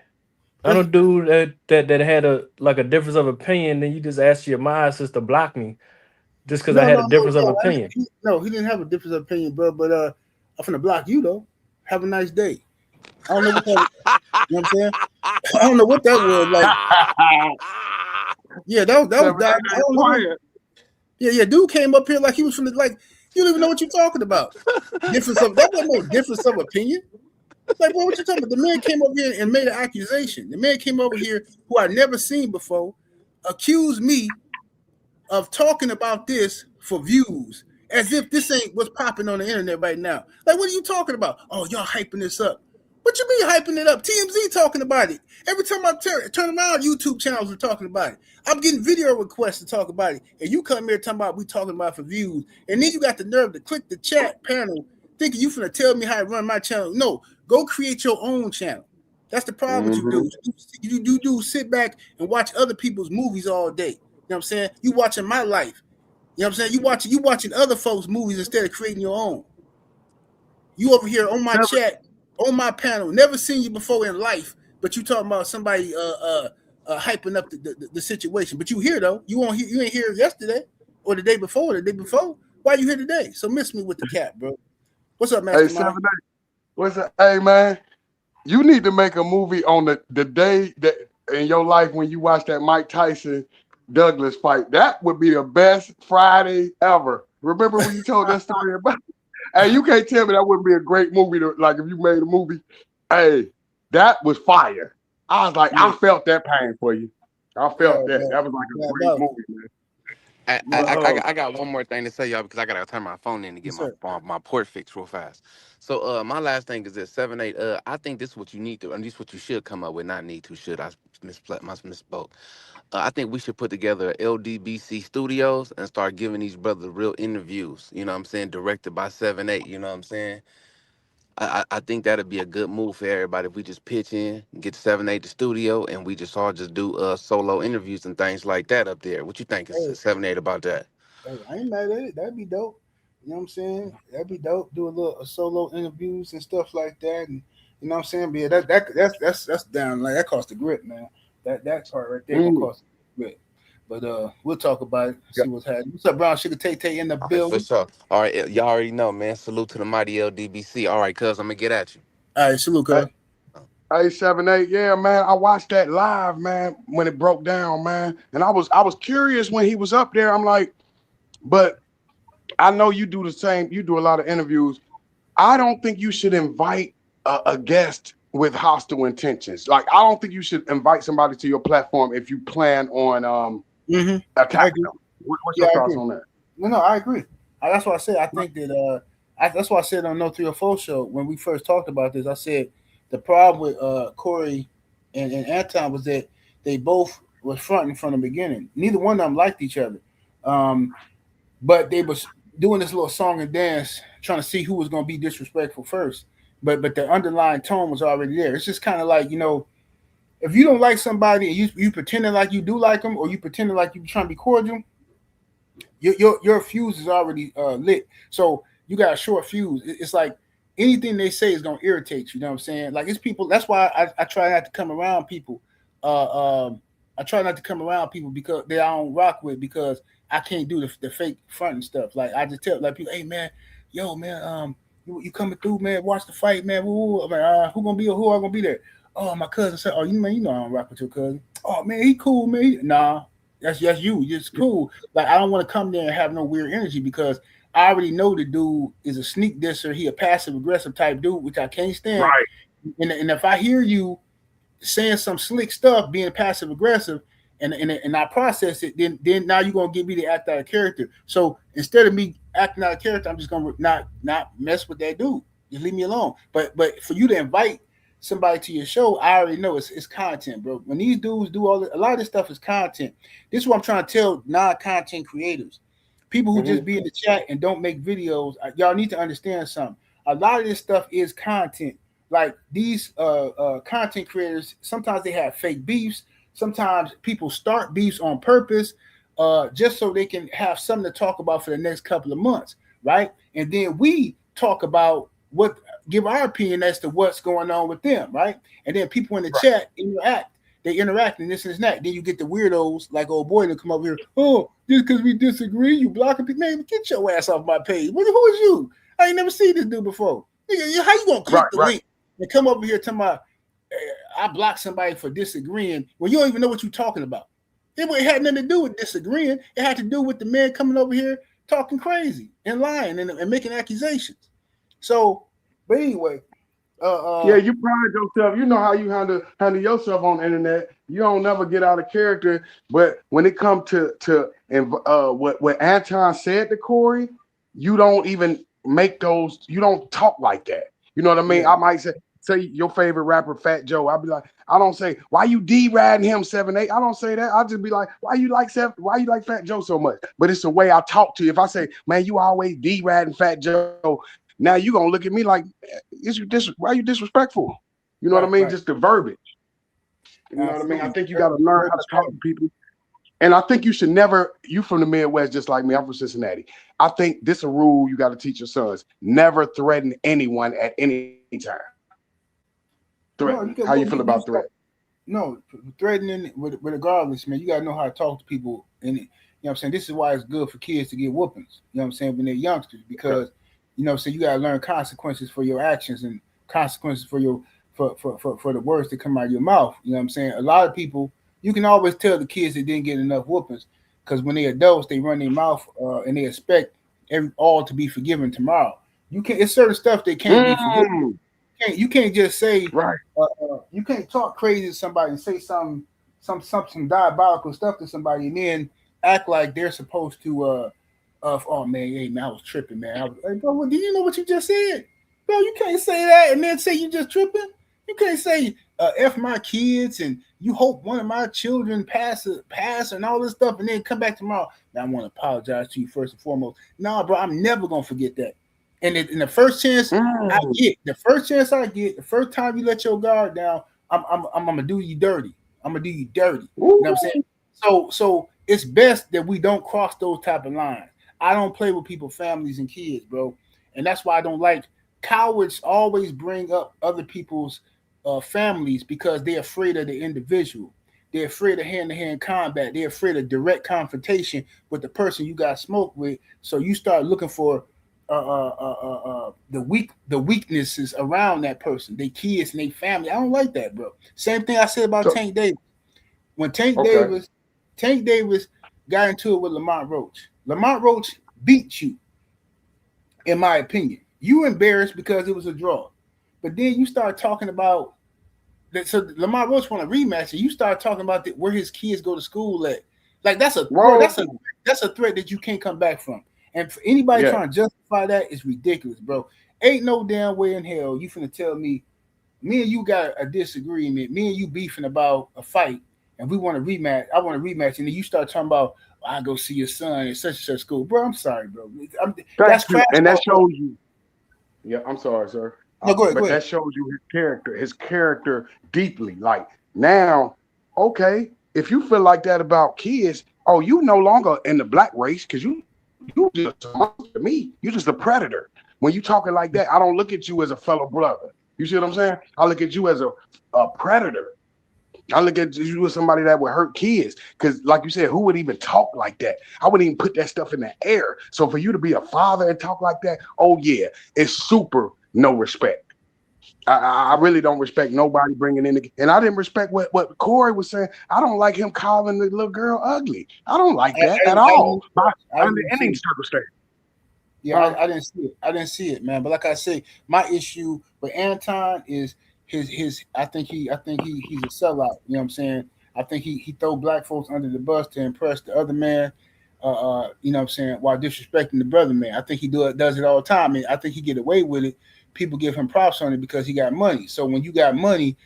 S6: I don't do that had a difference of opinion, then you just ask your mind sister to block me just because I had a difference of opinion.
S1: He didn't have a difference of opinion, bro. But I'm finna block you though. Have a nice day. I don't know what that, you know what I'm saying? I don't know what that was like. Yeah, that was I don't know. Yeah, dude came up here like he was from you don't even know what you're talking about. That wasn't no difference of opinion. Like, bro, what you talking about? The man came over here and made an accusation. The man came over here who I'd never seen before, accused me of talking about this for views, as if this ain't what's popping on the internet right now. Like, what are you talking about? Oh, y'all hyping this up. What you mean hyping it up? TMZ talking about it. Every time I turn around, YouTube channels are talking about it. I'm getting video requests to talk about it. And you come here talking about we talking about for views. And then you got the nerve to click the chat panel thinking you finna tell me how to run my channel. No, go create your own channel. That's the problem with you do. You do sit back and watch other people's movies all day. You know what I'm saying? You watching my life. You know what I'm saying? You watching other folks' movies instead of creating your own. You over here on my chat, on my panel, never seen you before in life, but you talking about somebody hyping up the situation. But you here though. You ain't here yesterday or the day before. The day before. Why you here today? So miss me with the cat, bro. What's up,
S7: Hey,
S1: Mastermind?
S7: 7-8. What's up? Hey, man, you need to make a movie on the day that in your life when you watch that Mike Tyson Douglas fight. That would be the best Friday ever. Remember when you told that story about? Hey, you can't tell me that wouldn't be a great movie to, like, if you made a movie. Hey, that was fire. I was like,
S1: Yeah,
S7: I felt that pain for you. I
S1: yeah,
S7: felt that.
S1: man.
S7: That was like a
S1: Yeah,
S7: great
S1: about it.
S7: movie, man.
S3: I, I,
S7: But
S3: I, I got one more thing to say, y'all, because I gotta turn my phone in to get
S1: Yes,
S3: my
S1: sir.
S3: my port fixed real fast. So my last thing is this 7-8. I think this is what you need to, and this is what you should come up with. Not need to, should I misspoke. I think we should put together LDBC Studios and start giving these brothers real interviews. You know what I'm saying? Directed by 7-8. You know what I'm saying? I think that'd be a good move for everybody if we just pitch in, get 7-8 the studio, and we just all just do solo interviews and things like that up there. What you think is
S1: Hey,
S3: 7-8 about that?
S1: hey, I ain't mad at it. That'd be dope. You know what I'm saying? That'd be dope. Do a little solo interviews and stuff like that, and you know what I'm saying? But yeah, that's down. Like that costs the grip, man. That part right there gonna cost the grip. But we'll talk about it.
S7: yeah.
S1: See what's happening. What's up, Brown Sugar Tay Tay in the
S3: All right, for
S1: building?
S3: sure. All right, y'all already know, man. Salute to the mighty LDBC. All right, cuz I'm gonna get at you.
S1: All right, salute,
S7: Hey,
S1: cuz.
S7: hey, 7-8, yeah, man. I watched that live, man, when it broke down, man. And I was curious when he was up there. I'm like, but I know you do the same. You do a lot of interviews. I don't think you should invite a guest with hostile intentions. Like, I don't think you should invite somebody to your platform if you plan on
S1: I
S7: attacking
S1: agree.
S7: them. What's
S1: Yeah,
S7: your
S1: I
S7: thoughts
S1: agree.
S7: on that?
S1: No, I agree. That's why I said I think that that's why I said on No 304 show when we first talked about this. I said the problem with Corey and Anton was that they both was fronting from the beginning. Neither one of them liked each other, um, but they was doing this little song and dance, trying to see who was going to be disrespectful first. But the underlying tone was already there. It's just kind of like if you don't like somebody and you pretending like you do like them, or you pretending like you trying to be cordial, your fuse is already lit. So you got a short fuse. It's like anything they say is gonna irritate you. You know what I'm saying? Like it's people. That's why I try not to come around people. I try not to come around people because they I don't rock with because I can't do the fake front and stuff. Like I just tell like people, hey man, yo man, you coming through, man? Watch the fight, man. Woo, I'm like, who gonna be or who are gonna be there? Oh, my cousin said, oh, you know I don't rock with your cousin. Oh man, he cool, man. Nah, that's you. It's cool. Like I don't want to come there and have no weird energy because I already know the dude is a sneak disser. He a passive aggressive type dude, which I can't stand.
S7: Right.
S1: And if I hear you saying some slick stuff, being passive aggressive, and I process it, then now you're gonna get me to act out of character. So instead of me acting out of character, I'm just gonna not mess with that dude. Just leave me alone. But for you to invite somebody to your show, I already know it's content, bro. When these dudes do a lot of this stuff is content. This is what I'm trying to tell non-content creators, people who just be in the chat and don't make videos. Y'all need to understand something. A lot of this stuff is content. Like these content creators, sometimes they have fake beefs. Sometimes people start beefs on purpose, just so they can have something to talk about for the next couple of months, right? And then we talk about give our opinion as to what's going on with them, right? And then people in the chat interact and this and that. Then you get the weirdos like old boy to come up here. Oh, just because we disagree, you blocking people. Man, get your ass off my page. Who is you? I ain't never seen this dude before. How you gonna click the link and come over here to my? I blocked somebody for disagreeing when you don't even know what you're talking about. It had nothing to do with disagreeing. It had to do with the man coming over here talking crazy and lying and making accusations. So, but anyway,
S7: Yeah, you pride yourself. You know how you handle yourself on the internet. You don't never get out of character. But when it comes to what Anton said to Corey, you don't even make those. You don't talk like that. You know what I mean?
S1: Yeah.
S7: I might say your favorite rapper, Fat Joe. I'll be like, I don't say why you D-riding him 7-8. I don't say that. I'll just be like, why you like Fat Joe so much? But it's the way I talk to you. If I say, man, you always D-riding Fat Joe. Now you gonna look at me like, why are you disrespectful? You know what I mean?
S1: Right.
S7: Just the verbiage. You know what I mean? I think you gotta learn how to talk to people. And I think you should never, you from the Midwest just like me, I'm from Cincinnati. I think this is a rule you got to teach your sons. Never threaten anyone at any time. Threaten. How you feel about threat?
S1: No, threatening regardless, man. You gotta know how to talk to people, and you know what I'm saying. This is why it's good for kids to get whoopings. You know what I'm saying when they're youngsters, because you know what I'm saying you gotta learn consequences for your actions and consequences for your for the words that come out of your mouth. You know what I'm saying. A lot of people, you can always tell the kids that didn't get enough whoopings because when they're adults, they run their mouth and they expect all to be forgiven tomorrow. You can't. It's certain stuff that can't be forgiven. You can't just say
S7: right.
S1: You can't talk crazy to somebody and say some diabolical stuff to somebody and then act like they're supposed to oh man, hey man, I was tripping, man. I was like, bro, do you know what you just said? Bro, you can't say that and then say you just tripping. You can't say F my kids and you hope one of my children pass and all this stuff and then come back tomorrow. Now I want to apologize to you first and foremost. Nah, bro, I'm never gonna forget that. And in the first chance I get, the first time you let your guard down, I'm gonna do you dirty. I'm gonna do you dirty. You know what I'm saying? So it's best that we don't cross those type of lines. I don't play with people's families and kids, bro. And that's why I don't like cowards always bring up other people's families because they're afraid of the individual. They're afraid of hand-to-hand combat. They're afraid of direct confrontation with the person you got smoked with. So you start looking for the weaknesses around that person, their kids and their family. I don't like that, bro. Same thing I said about Tank Davis. When Tank Davis got into it with Lamont Roach beat you, in my opinion. You were embarrassed because it was a draw. But then you start talking about that. So Lamont Roach want a rematch, and you start talking about where his kids go to school at. Like that's a threat that you can't come back from. And for anybody trying to justify that is ridiculous, bro. Ain't no damn way in hell you finna tell me and you got a disagreement, me and you beefing about a fight, and we want a rematch. I want a rematch, and then you start talking about I go see your son at such and such school, bro. I'm sorry, bro. That's trash.
S7: And that shows you. Yeah, I'm sorry, sir.
S1: No, go ahead.
S7: That shows you his character deeply. Like now, okay, if you feel like that about kids, you no longer in the black race because you just a monster to me. You just a predator. When you talking like that, I don't look at you as a fellow brother. You see what I'm saying? I look at you as a predator. I look at you as somebody that would hurt kids. Because like you said, who would even talk like that? I wouldn't even put that stuff in the air. So for you to be a father and talk like that, oh yeah, it's super no respect. I really don't respect nobody bringing in and I didn't respect what Corey was saying. I don't like him calling the little girl ugly. I don't like that at all. Under any circumstance.
S1: Yeah, I didn't see it. I didn't see it, man. But like I say, my issue with Anton is his. I think he's a sellout. You know what I'm saying? I think he throw black folks under the bus to impress the other man. You know what I'm saying? While disrespecting the brother man. I think he does it all the time. And I think he get away with it. People give him props on it because he got money. So when you got money,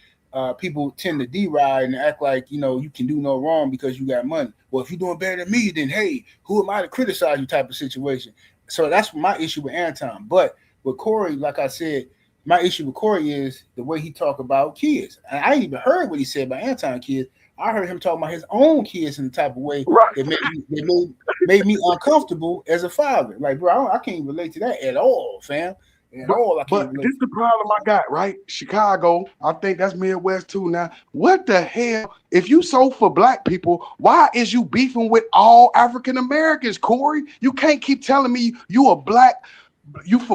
S1: people tend to deride and act like, you know, you can do no wrong because you got money. Well, if you're doing better than me, then hey, who am I to criticize you type of situation? So that's my issue with Anton. But with Corey, like I said, my issue with Corey is the way he talk about kids. And I ain't even heard what he said about Anton kids. I heard him talking about his own kids in the type of way that made me uncomfortable as a father. Like, bro, I can't relate to that at all, fam.
S7: But this is the problem I got, right? Chicago, I think that's Midwest too now. What the hell? If you so for black people, why is you beefing with all African Americans, Corey? You can't keep telling me you for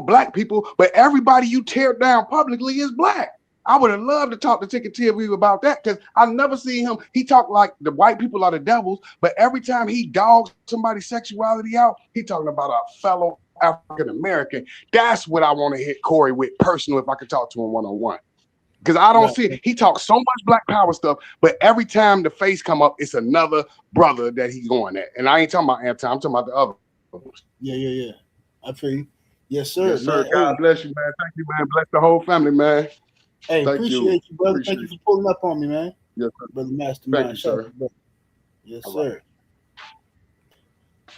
S7: black people, but everybody you tear down publicly is black. I would have loved to talk to Ticket TV about that because I never see him. He talk like the white people are the devils, but every time he dogs somebody's sexuality out, he talking about a fellow African American. That's what I want to hit Corey with personal if I could talk to him one-on-one. Because I don't see it. He talks so much black power stuff, but every time the face come up, it's another brother that he's going at. And I ain't talking about Anton, I'm talking about the other.
S1: Yeah. I feel you. Yes, sir.
S7: Yes, sir. God bless you, man. Thank you, man. Bless the whole family, man.
S1: Hey, appreciate you, brother. Thank you for pulling up on me, man.
S7: Yes, sir.
S1: Brother Mastermind.
S7: Thank you, sir.
S1: Yes, sir.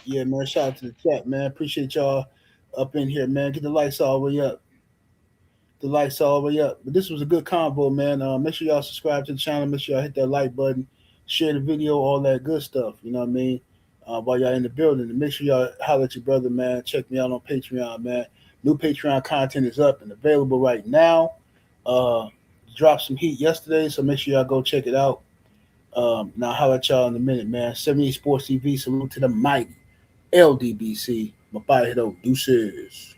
S1: Yeah, man. Shout out to the chat, man. Appreciate y'all up in here, man. Get the lights all the way up. But this was a good convo, man. Make sure y'all subscribe to the channel. Make sure y'all hit that like button. share the video, all that good stuff. You know what I mean? While y'all in the building, and make sure y'all holler at your brother, man. Check me out on Patreon, man. New Patreon content is up and available right now. Dropped some heat yesterday, so make sure y'all go check it out. Now, holler at y'all in a minute, man. 78 Sports TV, salute to the mighty LDBC. My body hit up, deuces.